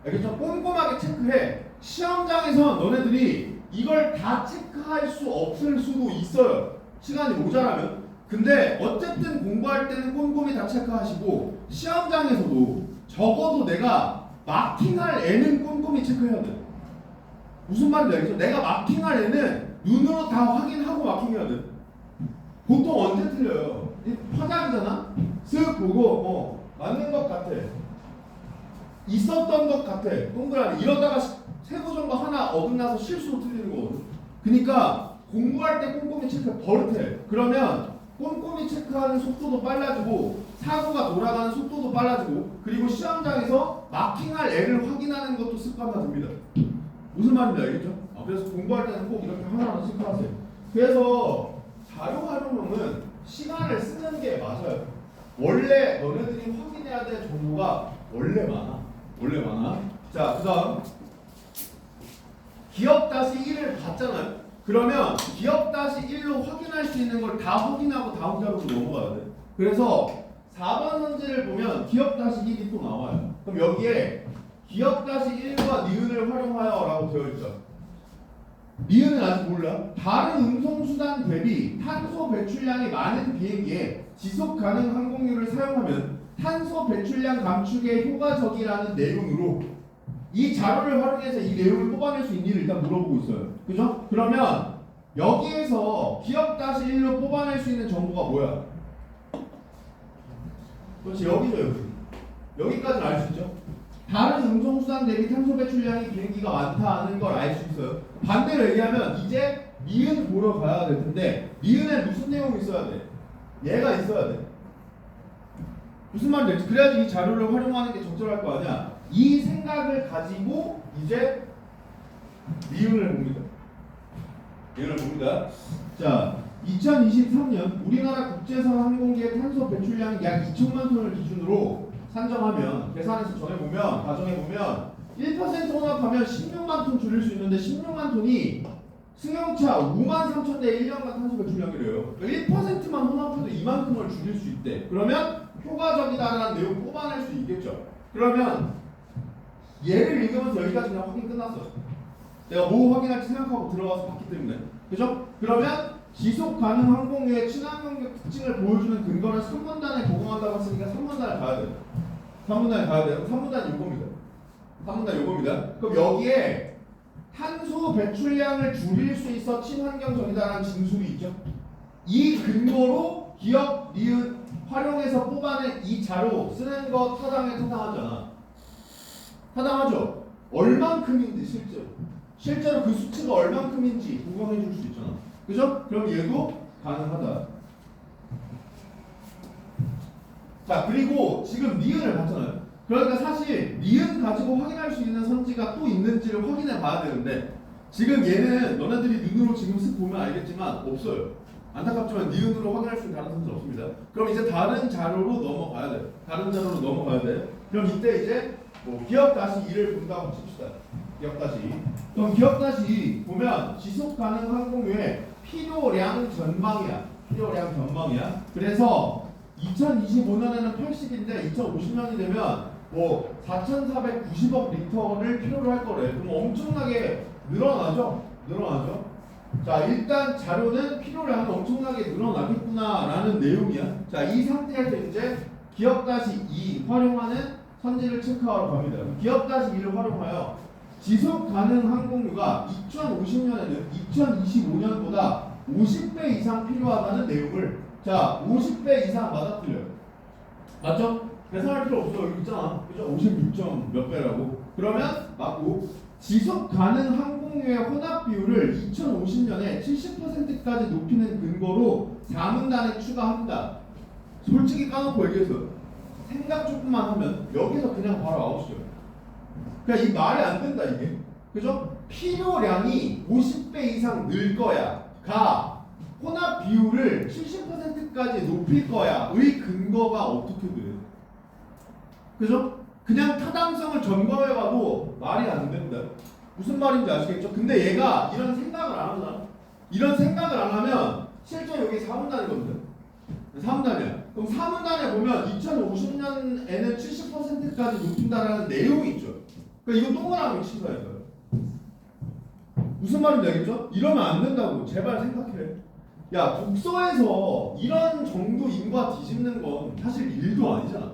알겠죠? 꼼꼼하게 체크해. 시험장에서 너네들이 이걸 다 체크할 수 없을 수도 있어요. 시간이 모자라면. 근데 어쨌든 공부할 때는 꼼꼼히 다 체크하시고 시험장에서도 적어도 내가 마킹할 애는 꼼꼼히 체크해야 돼. 무슨 말인지 알겠죠? 내가 마킹할 애는 눈으로 다 확인하고 마킹해야 돼. 보통 언제 틀려요? 화장이잖아? 쓱 보고 맞는 것 같아. 있었던 것 같아. 동그라미. 이러다가 세부 정보 하나 어긋나서 실수로 틀리는 거거든. 그러니까 공부할 때 꼼꼼히 체크 버릇해. 그러면 꼼꼼히 체크하는 속도도 빨라지고 사고가 돌아가는 속도도 빨라지고 그리고 시험장에서 마킹할 애를 확인하는 것도 습관화됩니다. 무슨 말인지 알겠죠? 그래서 공부할 때는 꼭 이렇게 하나하나 체크하세요. 그래서 자료 활용은 시간을 쓰는 게 맞아요. 원래 너네들이 확인해야 될 정보가 원래 많아. 자, 그 다음 기억-1을 봤잖아요. 그러면 기억-1로 확인할 수 있는 걸 다 확인하고 다음 자료로 넘어가야 돼. 그래서 4번 선지를 보면 기억-1이 또 나와요. 그럼 여기에 기억-1과 니은을 활용하여 라고 되어 있죠. 니은은 아직 몰라. 다른 운송수단 대비 탄소 배출량이 많은 비행기에 지속 가능 항공유를 사용하면 탄소 배출량 감축에 효과적이라는 내용으로 이 자료를 활용해서 이 내용을 뽑아낼 수 있는지를 일단 물어보고 있어요. 그죠? 그러면 여기에서 기억-1로 뽑아낼 수 있는 정보가 뭐야? 그렇지, 여기죠. 여기까지는 알 수 있죠? 다른 운송수단 대비 탄소 배출량이 비행기가 많다는 걸 알 수 있어요. 반대로 얘기하면 이제 니은 보러 가야 될 텐데 니은에 무슨 내용이 있어야 돼? 얘가 있어야 돼. 무슨 말인지 그래야지 이 자료를 활용하는 게 적절할 거 아니야. 이 생각을 가지고 이제 니은을 봅니다. 자, 2023년 우리나라 국제선 항공기의 탄소 배출량이 약 2천만 톤을 기준으로 산정하면 계산해서 정해보면 가정해보면 1% 혼합하면 16만 톤 줄일 수 있는데 16만 톤이 승용차 5만 3천 대 1년간 탄소를 줄량이래요. 그러니까 1%만 혼합해도 이만큼을 줄일 수 있대. 그러면 효과적이다라는 내용 뽑아낼 수 있겠죠. 그러면 얘를 읽으면서 여기까지 그냥 확인 끝났어. 내가 뭐 확인할지 생각하고 들어가서 봤기 때문에. 그죠? 그러면 지속 가능 항공유의 친환경적 특징을 보여주는 근거를 3문단에 제공한다고 했으니까 3문단을 가야 돼요. 3문단에 가야 돼요. 3문단이 요겁니다. 3문단 요겁니다. 그럼 여기에 탄소 배출량을 줄일 수 있어 친환경적이다라는 진술이 있죠. 이 근거로 기업, 니은 활용해서 뽑아낸 이 자료 쓰는 거 타당하잖아. 타당하죠? 얼만큼인지 실제로 그 수치가 얼만큼인지 보강해 줄 수 있잖아. 그죠? 그럼 얘도 가능하다. 자, 그리고 지금 니은을 봤잖아요. 그러니까 사실 니은 가지고 확인할 수 있는 선지가 또 있는지를 확인해 봐야 되는데 지금 얘는 너네들이 눈으로 지금 쓱 보면 알겠지만 없어요. 안타깝지만 니은으로 확인할 수 있는 다른 선지 없습니다. 그럼 이제 다른 자료로 넘어가야 돼. 다른 자료로 넘어가야 돼. 그럼 이때 이제 뭐 기억 다시 2를 본다고 칩시다. 기억 다시 2. 그럼 기억 다시 2 보면 지속 가능 항공유의 필요량 전망이야. 필요량 전망이야. 그래서 2025년에는 80인데 2050년이 되면 뭐 4,490억 리터를 필요로 할 거래. 그럼 엄청나게 늘어나죠? 자, 일단 자료는 필요량이 엄청나게 늘어나겠구나라는 내용이야. 자, 이 상태에서 이제 기억-2 활용하는 선지를 체크하러 갑니다. 기억-2를 활용하여 지속 가능 항공유가 2050년에는 2025년보다 50배 이상 필요하다는 내용을 자 50배 이상 맞아 틀려요. 맞죠? 계산할 필요 없어. 여기 있잖아. 그죠? 56점 몇 배라고. 그러면 맞고 지속 가능 항공유의 혼합 비율을 2050년에 70%까지 높이는 근거로 4문단에 추가합니다. 솔직히 까놓고 얘기해서 생각 조금만 하면 여기서 그냥 바로 아웃이죠. 그러니까 이 말이 안 된다 이게. 그죠? 필요량이 50배 이상 늘 거야. 가 혼합 비율을 70%까지 높일 거야. 의 근거가 어떻게 돼? 그죠? 그냥 타당성을 점검해봐도 말이 안 된다. 무슨 말인지 아시겠죠? 근데 얘가 이런 생각을 안 하잖아. 이런 생각을 안 하면 실제 여기 4문단이거든요. 4문단이야. 그럼 4문단에 보면 2050년에는 70%까지 높인다라는 내용이 있죠. 그러니까 이거 동그라미 친 거예요. 무슨 말인지 알겠죠? 이러면 안 된다고. 제발 생각해. 야, 독서에서 이런 정도 인과 뒤집는 건 사실 일도 아니잖아.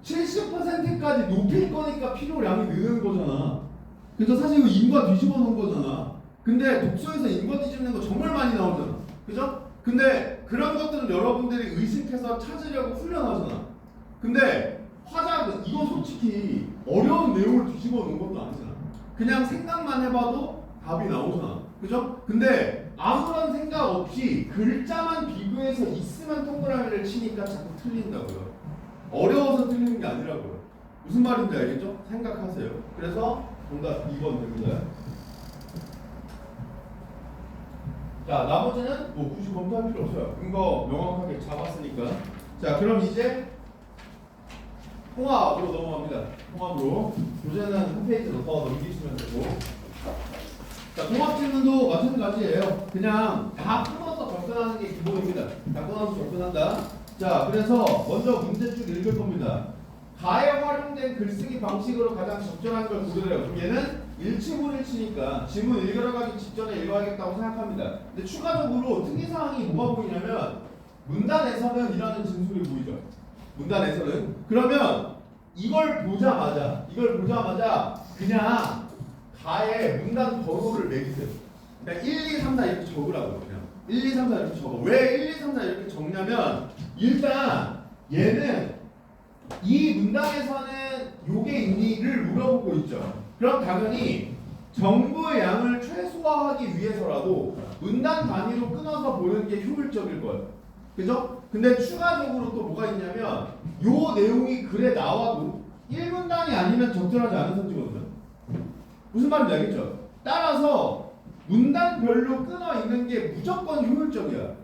70%까지 높일 거니까 필요량이 느는 거잖아. 그래서 사실 이거 인과 뒤집어 놓은 거잖아. 근데 독서에서 인과 뒤집는 거 정말 많이 나오잖아. 그죠? 근데 그런 것들은 여러분들이 의식해서 찾으려고 훈련하잖아. 근데 화작은 이거 솔직히 어려운 내용을 뒤집어 놓은 것도 아니잖아. 그냥 생각만 해봐도 답이 나오잖아. 그죠? 근데 아무런 생각 없이 글자만 비교해서 있으면 동그라미를 치니까 자꾸 틀린다고요. 어려워서 틀리는 게 아니라고요. 무슨 말인지 알겠죠? 생각하세요. 그래서 정답 2번 됩니다. 자, 나머지는 뭐 굳이 검토할 필요 없어요. 근거 명확하게 잡았으니까. 자, 그럼 이제 통합으로 넘어갑니다. 통합으로. 교재는 한 페이지 더 넘기시면 되고. 자, 통합 질문도 마찬가지예요. 그냥 다 끊어서 접근하는 게 기본입니다. 다 끊어서 접근한다. 자, 그래서 먼저 문제 쭉 읽을 겁니다. 가에 활용된 글쓰기 방식으로 가장 적절한 걸 고르래요. 그럼 얘는 일치분일치니까 지문 읽어가기 직전에 읽어야겠다고 생각합니다. 근데 추가적으로 특이사항이 뭐가 보이냐면 문단에서는 이라는 진술이 보이죠. 문단에서는. 그러면 이걸 보자마자 그냥 가에 문단 번호를 매기세요. 그냥 1, 2, 3, 4 이렇게 적으라고요. 그냥 1, 2, 3, 4 이렇게 적어. 왜 1, 2, 3, 4 이렇게 적냐면 일단 얘는 이 문단에서는 요게 있니를 물어보고 있죠. 그럼 당연히 정보의 양을 최소화하기 위해서라도 문단 단위로 끊어서 보는 게 효율적일 거예요. 그죠? 근데 추가적으로 또 뭐가 있냐면 요 내용이 글에 나와도 1문단이 아니면 적절하지 않은 선지거든요. 무슨 말인지 알겠죠? 따라서 문단별로 끊어 있는 게 무조건 효율적이야.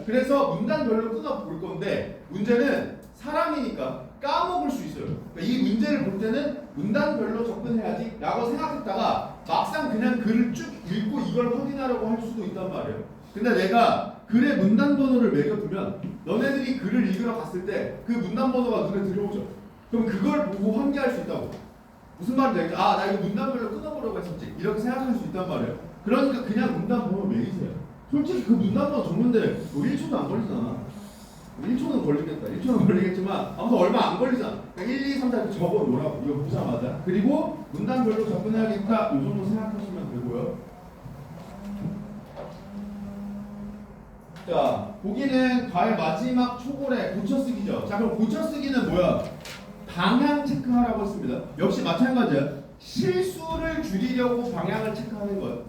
그래서 문단별로 끊어 볼 건데 문제는 사람이니까 까먹을 수 있어요. 그러니까 이 문제를 볼 때는 문단별로 접근해야지 라고 생각했다가 막상 그냥 글을 쭉 읽고 이걸 확인하려고 할 수도 있단 말이에요. 근데 내가 글의 문단 번호를 매겨두면 너네들이 글을 읽으러 갔을 때 그 문단 번호가 눈에 들어오죠. 그럼 그걸 보고 환기할 수 있다고. 무슨 말인지 알겠죠? 아, 나 이거 문단별로 끊어보려고 했었지. 이렇게 생각할 수 있단 말이에요. 그러니까 그냥 문단 번호 매기세요. 솔직히 그 문단 번호 적는데 뭐 1초도 안 걸리잖아. 1초는 걸리겠다. 1초는 걸리겠지만 아무튼 얼마 안 걸리잖아. 그러니까 1, 2, 3, 4 이렇게 적어 놓으라고. 이거 보자마자. 그리고 문단별로 접근해야겠다. 이 정도 생각하시면 되고요. 자, 보기는 과의 마지막 초골에 고쳐쓰기죠. 자, 그럼 고쳐쓰기는 뭐야? 방향 체크하라고 했습니다. 역시 마찬가지야. 실수를 줄이려고 방향을 체크하는 거예요.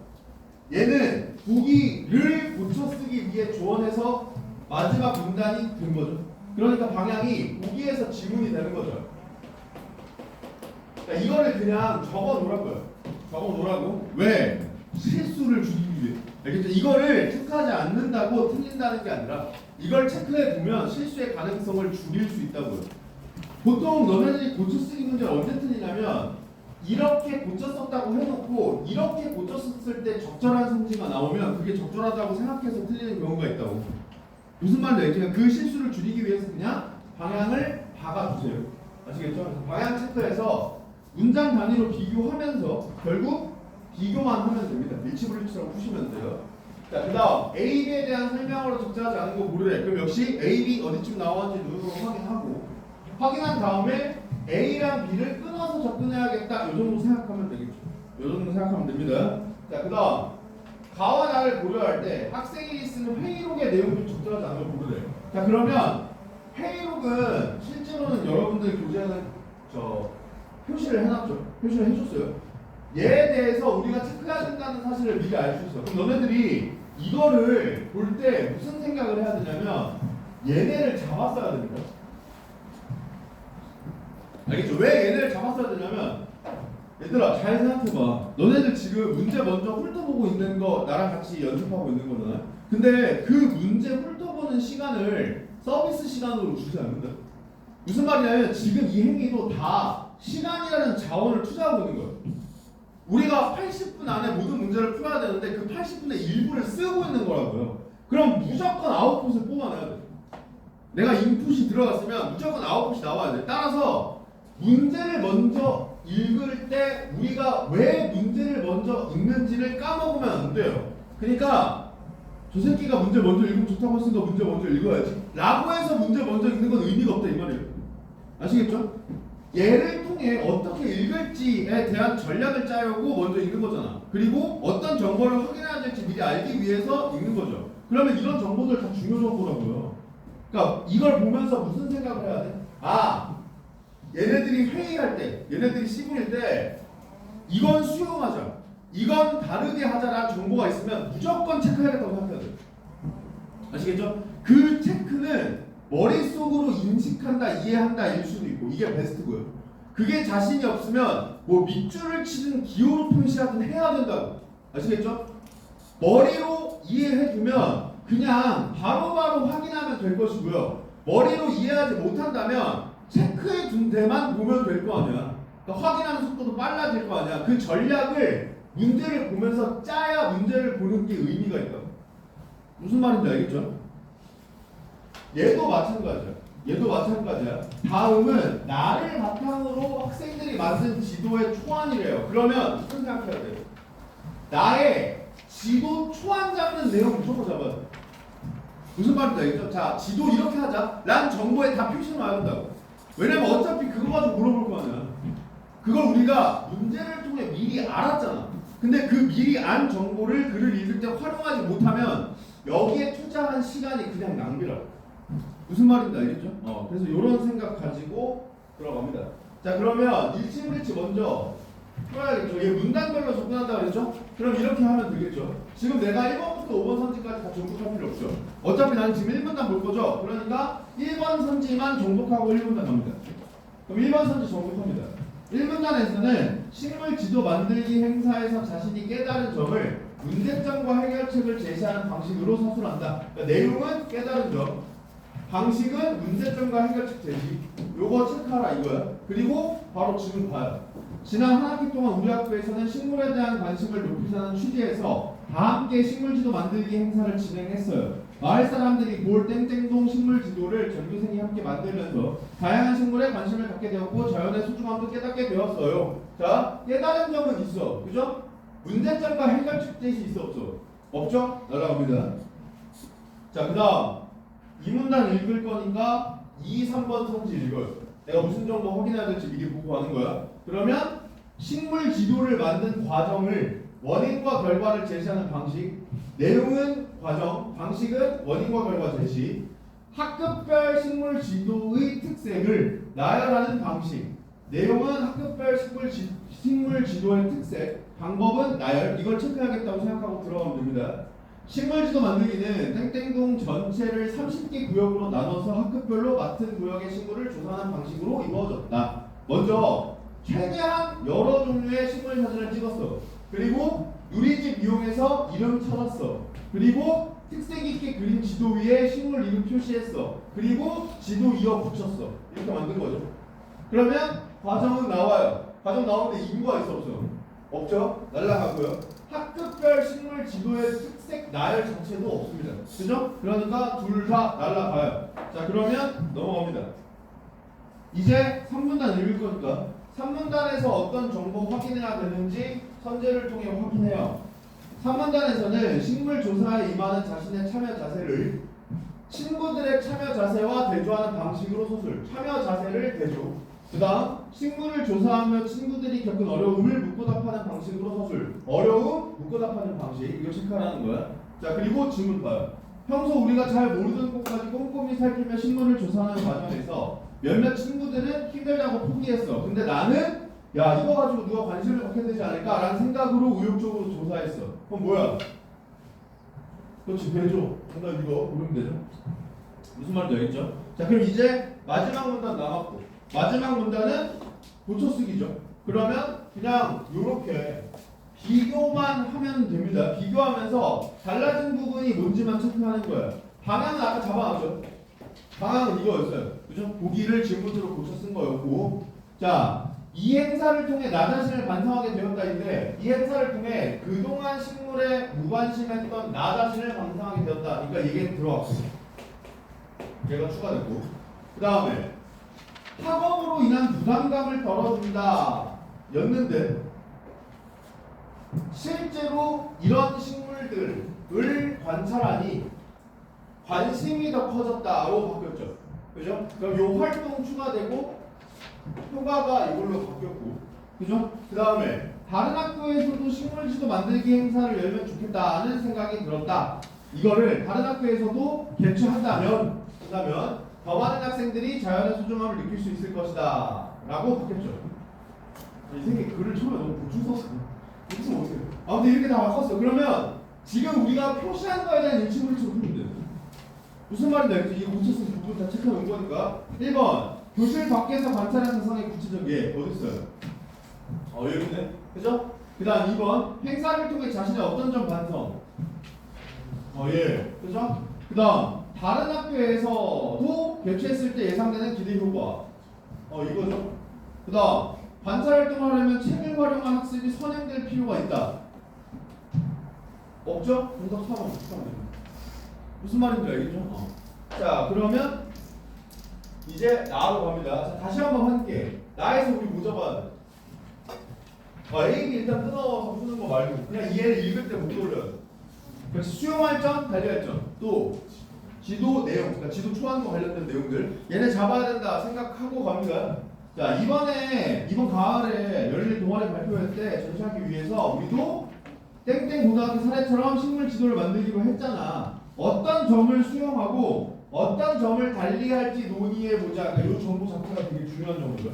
얘는 보기를 고쳐쓰기 위해 조언해서 마지막 문단이 된 거죠. 그러니까 방향이 보기에서 지문이 되는 거죠. 자, 이거를 그냥 적어 놓으라고요. 적어 놓으라고. 왜? 실수를 줄이기 위해. 알겠죠? 이거를 체크하지 않는다고 틀린다는 게 아니라 이걸 체크해 두면 실수의 가능성을 줄일 수 있다고요. 보통 너네들이 고쳐쓰기 문제를 언제 틀리냐면 이렇게 고쳤었다고 해놓고 이렇게 고쳤었을 때 적절한 성지가 나오면 그게 적절하다고 생각해서 틀리는 경우가 있다고. 무슨 말인지 알겠죠? 그 실수를 줄이기 위해서 그냥 방향을 박아주세요. 아시겠죠? 그래서 방향 체크해서 문장 단위로 비교하면서 결국 비교만 하면 됩니다. 일치불일치라고 푸시면 돼요. 자, 그 다음 A, B에 대한 설명으로 적절하지 않은 거 모르래. 그럼 역시 A, B 어디쯤 나왔는지 눈으로 확인하고 확인한 다음에 A랑 B를 끊어서 접근해야겠다. 이 정도 생각하면 되겠죠. 이 정도 생각하면 됩니다. 자, 그 다음 가와 나를 고려할 때 학생이 쓰는 회의록의 내용이 적절하지 않은 걸 고르래. 자, 그러면 회의록은 실제로는 여러분들 교재는 표시를 해놨죠. 표시를 해줬어요. 얘에 대해서 우리가 체크해야 된다는 사실을 미리 알 수 있어. 그럼 너네들이 이거를 볼 때 무슨 생각을 해야 되냐면 얘네를 잡았어야 됩니다. 알겠죠? 왜 얘네를 잡았어야 되냐면 얘들아 잘 생각해봐. 너네들 지금 문제 먼저 훑어보고 있는 거 나랑 같이 연습하고 있는 거잖아. 근데 그 문제 훑어보는 시간을 서비스 시간으로 주지 않는다. 무슨 말이냐면 지금 이 행위도 다 시간이라는 자원을 투자하고 있는 거예요. 우리가 80분 안에 모든 문제를 풀어야 되는데 그 80분의 일부를 쓰고 있는 거라고요. 그럼 무조건 아웃풋을 뽑아내야 돼. 내가 인풋이 들어갔으면 무조건 아웃풋이 나와야 돼. 따라서 문제를 먼저 읽을 때 우리가 왜 문제를 먼저 읽는지를 까먹으면 안 돼요. 그러니까 저 새끼가 문제 먼저 읽으면 좋다고 했으니까 문제 먼저 읽어야지 라고 해서 문제 먼저 읽는 건 의미가 없다 이 말이에요. 아시겠죠? 얘를 통해 어떻게 읽을지에 대한 전략을 짜려고 먼저 읽는 거잖아. 그리고 어떤 정보를 확인해야 될지 미리 알기 위해서 읽는 거죠. 그러면 이런 정보들 다 중요 정보라고요. 그러니까 이걸 보면서 무슨 생각을 해야 돼? 아, 얘네들이 회의할 때, 얘네들이 시분일 때 이건 수용하자, 이건 다르게 하자라는 정보가 있으면 무조건 체크해야겠다고 생각해야 돼. 아시겠죠? 그 체크는 머릿속으로 인식한다, 이해한다 일 수도 있고 이게 베스트고요. 그게 자신이 없으면 뭐 밑줄을 치든 기호로 표시하든 해야 된다고. 아시겠죠? 머리로 이해해두면 그냥 바로바로 확인하면 될 것이고요. 머리로 이해하지 못한다면 체크해 둔 데만 보면 될 거 아니야. 그러니까 확인하는 속도도 빨라질 거 아니야. 그 전략을 문제를 보면서 짜야 문제를 보는 게 의미가 있다고. 무슨 말인지 알겠죠? 얘도 마찬가지야. 얘도 마찬가지야. 다음은 나를 바탕으로 학생들이 만든 지도의 초안이래요. 그러면 무슨 생각해야 돼요? 나의 지도 초안 잡는 내용 무조건 잡아야 돼. 무슨 말인지 알겠죠? 자, 지도 이렇게 하자 라는 정보에 다 표시를 해야 된다고. 왜냐면 어차피 그거 가지고 물어볼 거 아니야. 그걸 우리가 문제를 통해 미리 알았잖아. 근데 그 미리 안 정보를 글을 읽을 때 활용하지 못하면 여기에 투자한 시간이 그냥 낭비라고. 무슨 말인지 알겠죠? 그래서 이런 생각 가지고 들어갑니다. 자, 그러면 일치불일치 먼저 풀어야겠죠. 얘 문단별로 접근한다고 그랬죠? 그럼 이렇게 하면 되겠죠. 지금 내가 1번부터 5번 선지까지 다 정복할 필요 없죠. 어차피 나는 지금 1분단 볼 거죠. 그러니까 1번 선지만 정복하고 1분단 갑니다. 그럼 1번 선지 정복합니다. 1분단에서는 식물 지도 만들기 행사에서 자신이 깨달은 점을 문제점과 해결책을 제시하는 방식으로 서술한다. 그러니까 내용은 깨달은 점, 방식은 문제점과 해결책 제시. 요거 체크하라 이거야. 그리고 바로 질문 봐요. 지난 한 학기 동안 우리 학교에서는 식물에 대한 관심을 높이자는 취지에서 다 함께 식물지도 만들기 행사를 진행했어요. 마을 사람들이 볼 땡땡동 식물 지도를 전교생이 함께 만들면서 다양한 식물에 관심을 갖게 되었고 자연의 소중함도 깨닫게 되었어요. 자, 깨달은 점은 있어. 그죠? 문제점과 해결책 제시 있어 없어? 없죠? 날아갑니다. 자, 그 다음 이 문단 읽을 거니까 2, 3번 성질 읽어요. 내가 무슨 정도 확인해야 될지 미리 보고 하는 거야. 그러면 식물 지도를 만든 과정을 원인과 결과를 제시하는 방식, 내용은 과정, 방식은 원인과 결과 제시, 학급별 식물 지도의 특색을 나열하는 방식, 내용은 학급별 식물 지도의 특색, 방법은 나열. 이걸 체크해야겠다고 생각하고 들어가면 됩니다. 식물지도 만들기는 땡땡동 전체를 30개 구역으로 나눠서 학급별로 맡은 구역의 식물을 조사하는 방식으로 이루어졌다. 먼저 최대한 여러 종류의 식물 사진을 찍었어. 그리고 누리집 이용해서 이름 찾았어. 그리고 특색 있게 그린 지도 위에 식물 이름 표시했어. 그리고 지도 이어 붙였어. 이렇게 만든 거죠. 그러면 과정은 나와요. 과정 나오는데 인구가 있어 없어? 없죠? 날라가고요. 학급별 식물 지도의 특색 나열 자체도 없습니다. 그죠? 그러니까 둘 다 날라가요. 자, 그러면 넘어갑니다. 이제 3문단 읽을 거니까 3문단에서 어떤 정보 확인해야 되는지 선제를 통해 확인해요. 3문단에서는 식물 조사에 임하는 자신의 참여 자세를 친구들의 참여 자세와 대조하는 방식으로 서술. 참여 자세를 대조. 그 다음 식물을 조사하며 친구들이 겪은 어려움을 묻고 답하는 방식으로 서술. 어려움, 묻고 답하는 방식. 이거 체크하라는 거야. 자, 그리고 질문 봐요. 평소 우리가 잘 모르는 곳까지 꼼꼼히 살피며 식물을 조사하는 과정에서 몇몇 친구들은 힘들다고 포기했어. 근데 나는 야, 이거 가지고 누가 관심을 갖게 되지 않을까? 라는 생각으로 의욕적으로 조사했어. 그럼 뭐야? 그렇지, 배조. 정답 이거 모르면 되죠? 무슨 말인지 알겠죠? 자, 그럼 이제 마지막 문단 남았고, 마지막 문단은 고쳐쓰기죠. 그러면 그냥 요렇게 비교만 하면 됩니다. 비교하면서 달라진 부분이 뭔지만 체크하는 거예요. 방향은 아까 잡아놨죠? 방향은 이거였어요. 그죠? 보기를 질문으로 고쳐 쓴 거였고, 자, 이 행사를 통해 나 자신을 반성하게 되었다인데, 이 행사를 통해 그동안 식물에 무관심했던 나 자신을 반성하게 되었다. 그러니까 이게 들어왔고, 얘가 추가됐고, 그 다음에 학업으로 인한 부담감을 덜어준다 였는데, 실제로 이런 식물들을 관찰하니 관심이 더 커졌다로 바뀌었죠. 그죠? 그럼 요 활동 추가되고 효과가 이걸로 바뀌었고, 그죠? 그 다음에 다른 학교에서도 식물지도 만들기 행사를 열면 좋겠다는 생각이 들었다. 이거를 다른 학교에서도 개최한다면 더 많은 학생들이 자연의 소중함을 느낄 수 있을 것이다 라고 바뀌었죠. 이 생이 글을 처음에 너무 보충 썼어. 무슨 어떻게 아무튼 이렇게 다 바꿨어. 그러면 지금 우리가 표시한 거에 대한 일치를 좀 풀면 돼요. 무슨 말인지 알겠죠? 이거 고쳤을 때 부분 다 체크해 온 거니까. 1번 교실 밖에서 관찰한 세상의 구체적 예 어디 있어요? 여기 있네. 그죠? 그 다음 2번 행사를 통해 자신의 어떤 점 반성. 예. 그죠? 그 다음 다른 학교에서도 개최했을 때 예상되는 기대 효과. 이거죠. 그 다음 관찰 활동을 하려면 책을 활용한 학습이 선행될 필요가 있다. 없죠? 정답 4번. 무슨 말인지 알겠죠? 자, 그러면 이제 나로 갑니다. 자, 다시 한번 할게. 나에서 우리 뭐 잡아야 돼? A, B 일단 끊어서 푸는 거 말고 그냥 얘를 읽을 때 못 돌려요. 그렇지. 수용할 점, 달리할 점. 또 지도 내용, 그러니까 지도 초안과 관련된 내용들. 얘네 잡아야 된다 생각하고 갑니다. 자, 이번 가을에 열릴 동아리 발표할 때 전시하기 위해서 우리도 땡땡 고등학교 사례처럼 식물 지도를 만들기로 했잖아. 어떤 점을 수용하고 어떤 점을 달리할지 논의해보자. 그러니까 이 정보 자체가 되게 중요한 정보죠.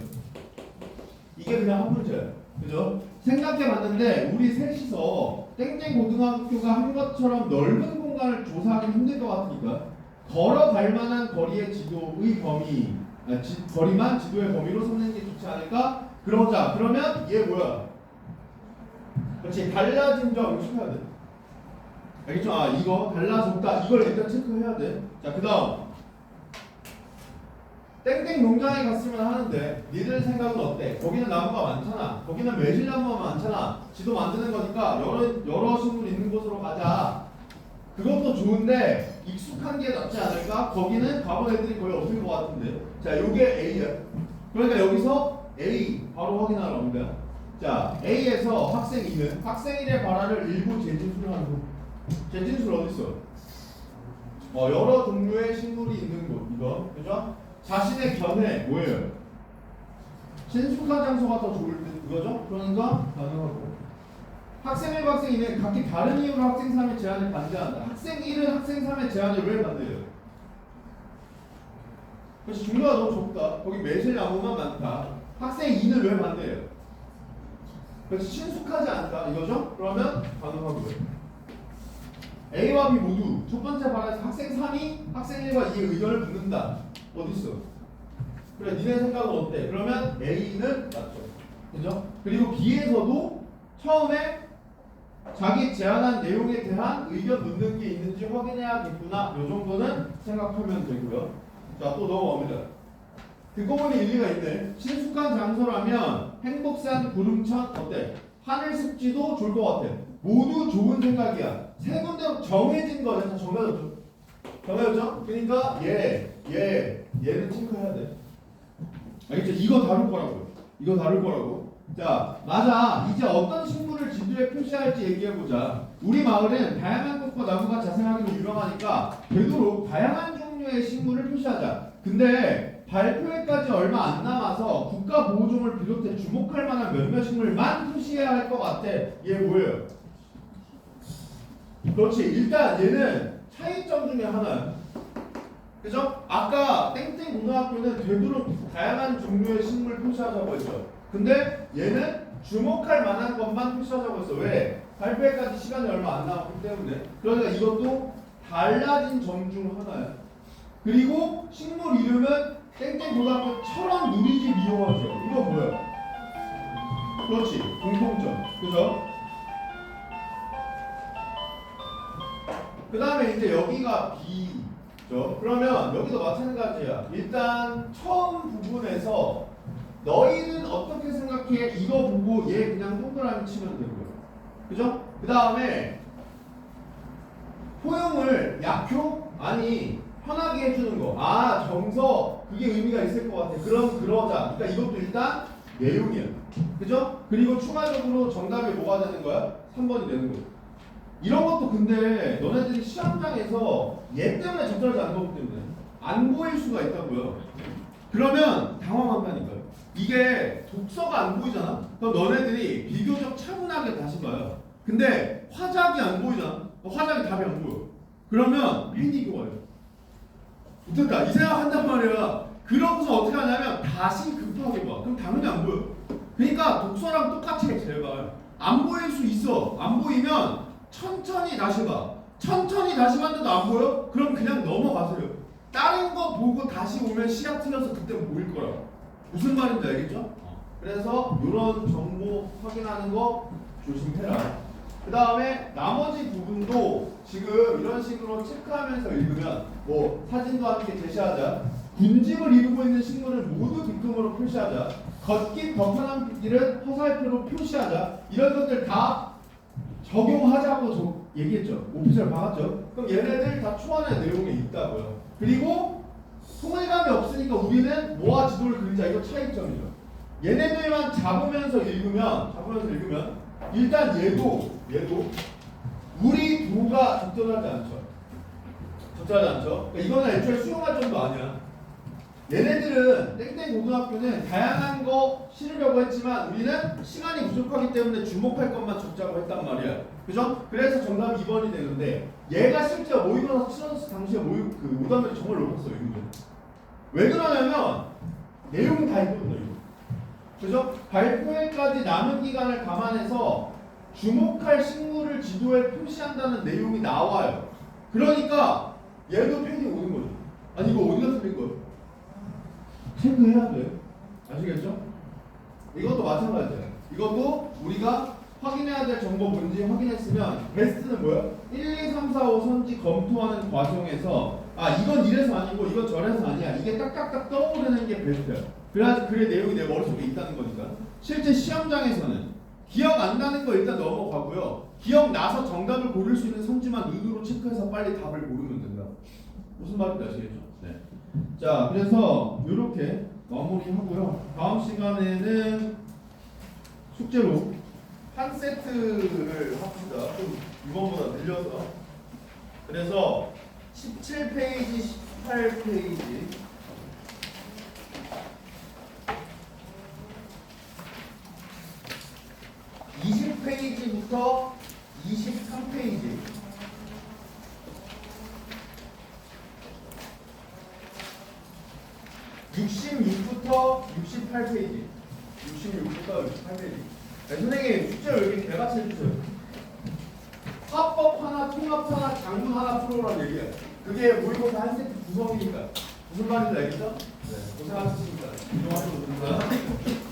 이게 그냥 한 문제예요. 그죠? 생각해봤는데 우리 셋이서 땡땡 고등학교가 한 것처럼 넓은 공간을 조사하기 힘들 것 같으니까 걸어갈 만한 거리의 지도의 범위, 거리만 지도의 범위로 삼는 게 좋지 않을까? 그러자. 그러면 얘 뭐야? 그렇지. 달라진 점 체크해야 돼. 알겠죠? 이거 달라졌다. 이걸 일단 체크해야 돼. 자, 그 다음 땡땡 농장에 갔으면 하는데 니들 생각은 어때? 거기는 나무가 많잖아. 거기는 매실나무가 많잖아. 지도 만드는 거니까 여러 식물 있는 곳으로 가자. 그것도 좋은데 익숙한 게 낫지 않을까? 거기는 가본 애들이 거의 없는 것 같은데. 자, 요게 A야. 그러니까 여기서 A 바로 확인하러 옵니다. 자, A에서 학생 2는 학생 1의 발화를 일부 재진술하는 거. 재진술 어디 있어? 여러 종류의 식물이 있는 곳. 이거 그죠? 자신의 견해 뭐예요? 친숙한 장소가 더 좋을 듯 그거죠? 그러니까 가능하고. 학생 1과 학생 2는 각기 다른 이유로 학생 3의 제안을 반대한다. 학생 1은 학생 3의 제안을 왜 반대해요? 그래서 종류가 너무 좁다. 거기 매실나무만 많다. 학생 2는 왜 반대해요? 그래서 친숙하지 않다 이거죠? 그러면 가능하고요. A와 B 모두 첫 번째 발에서 학생 3이 학생 1과 2의 의견을 묻는다. 어디 있어? 그래, 니네 생각은 어때? 그러면 A는 맞죠. 그죠? 그리고 B에서도 처음에 자기 제안한 내용에 대한 의견 묻는 게 있는지 확인해야겠구나. 요 정도는 생각하면 되고요. 자, 또 넘어갑니다. 듣고 보니 일리가 있네. 친숙한 장소라면 행복산 구름천 어때? 하늘 습지도 좋을 것 같아. 모두 좋은 생각이야. 세 군데로 정해진 거네. 다 정해졌죠? 정해졌죠? 그러니까 얘는 체크해야 돼. 알겠죠? 이거 다룰 거라고요. 이거 다룰 거라고. 자, 맞아. 이제 어떤 식물을 지도에 표시할지 얘기해보자. 우리 마을은 다양한 꽃과 나무가 자생하기로 유명하니까 되도록 다양한 종류의 식물을 표시하자. 근데 발표회까지 얼마 안 남아서 국가보호종을 비롯해 주목할 만한 몇몇 식물만 표시해야 할 것 같아. 얘 뭐예요? 그렇지. 일단 얘는 차이점 중에 하나야. 그죠? 아까 땡땡 고등학교는 되도록 다양한 종류의 식물 표시하자고 했죠. 근데 얘는 주목할 만한 것만 표시하자고 했어. 왜? 발표회까지 시간이 얼마 안 남았기 때문에. 그러니까 이것도 달라진 점 중 하나야. 그리고 식물 이름은 땡땡 고등학교처럼 누리집 이용하죠. 이거 뭐야? 그렇지. 공통점. 그죠? 그 다음에 이제 여기가 B죠. 그러면 여기도 마찬가지야. 일단 처음 부분에서 너희는 어떻게 생각해? 이거 보고 얘 그냥 동그라미 치면 되고요. 그죠? 그 다음에 포용을 약효? 아니 편하게 해주는 거. 아 정서 그게 의미가 있을 것 같아. 그럼 그러자. 그러니까 이것도 일단 내용이야. 그죠? 그리고 추가적으로 정답이 뭐가 되는 거야? 3번이 되는 거야. 이런 것도 근데 너네들이 시험장에서 얘 때문에 적절하지 않은 거기 때문에 안 보일 수가 있다고요. 그러면 당황한다니까요. 이게 독서가 안 보이잖아. 그럼 너네들이 비교적 차분하게 다시 봐요. 근데 화작이 안 보이잖아. 화작이 답이 안 보여. 그러면 패닉이 와요. 어떨까? 이 생각한단 말이야. 그러고서 어떻게 하냐면 다시 급하게 봐. 그럼 당연히 안 보여. 그러니까 독서랑 똑같이 해 제발. 안 보일 수 있어. 안 보이면 천천히 다시 봐. 천천히 다시 봤는데도 안 보여? 그럼 그냥 넘어가세요. 다른 거 보고 다시 오면 시야 틀려서 그때 보일 거라. 무슨 말인지 알겠죠? 그래서 이런 정보 확인하는 거 조심해라. 그 다음에 나머지 부분도 지금 이런 식으로 체크하면서 읽으면 뭐 사진도 함께 제시하자. 군집을 이루고 있는 식물을 모두 뒷금으로 표시하자. 걷기 더 편한 길은 화살표로 표시하자. 이런 것들 다 적용하자고 얘기했죠. 오피셜 박았죠. 그럼 얘네들 다 초안의 내용에 있다고요. 그리고 통일감이 없으니까 우리는 뭐와 지도를 그리자. 이거 차이점이죠. 얘네들만 잡으면서 읽으면 일단 얘도 우리 도가 적절하지 않죠. 그러니까 이거는 애초에 수용할 정도 아니야. 얘네들은 땡땡 고등학교는 다양한 거 실으려고 했지만 우리는 시간이 부족하기 때문에 주목할 것만 적자고 했단 말이야. 그죠? 그래서 정답이 2번이 되는데 얘가 실제 모의고사 치러졌을 당시에 그 오답률이 정말 높았어요. 왜 그러냐면 내용이 다 있거든요. 그죠? 발표회까지 남은 기간을 감안해서 주목할 식물을 지도에 표시한다는 내용이 나와요. 그러니까 얘도 패딩 오는 거죠. 아니 이거 어디가 틀린 거예요? 체크해야 돼. 아시겠죠? 이것도 마찬가지예요. 이것도 우리가 확인해야 될 정보 뭔지 확인했으면 베스트는 뭐야? 1, 2, 3, 4, 5 선지 검토하는 과정에서 아 이건 이래서 아니고 이건 저래서 아니야. 이게 딱딱딱 떠오르는 게 베스트야. 그래 내용이 내 머릿속에 있다는 거니까. 실제 시험장에서는 기억 안 나는 거 일단 넘어가고요. 기억나서 정답을 고를 수 있는 성질만 눈으로 체크해서 빨리 답을 고르면 된다. 무슨 말인지 아시겠죠? 네. 자, 그래서 이렇게 마무리하고요. 다음 시간에는 숙제로 한 세트를 합시다. 좀 이번보다 늘려서. 그래서 17페이지, 18페이지 20페이지부터 23페이지 66부터 68페이지 66부터 68페이지 네, 선생님 숙제를 이렇게 개같이 해주세요. 화법 하나, 통합 하나, 장문 하나 풀어라는 얘기야. 그게 모의고사 한 세트 구성이니까 무슨 말인지 알겠죠? 네, 고생하셨습니다. 이동하셔도 됩니다.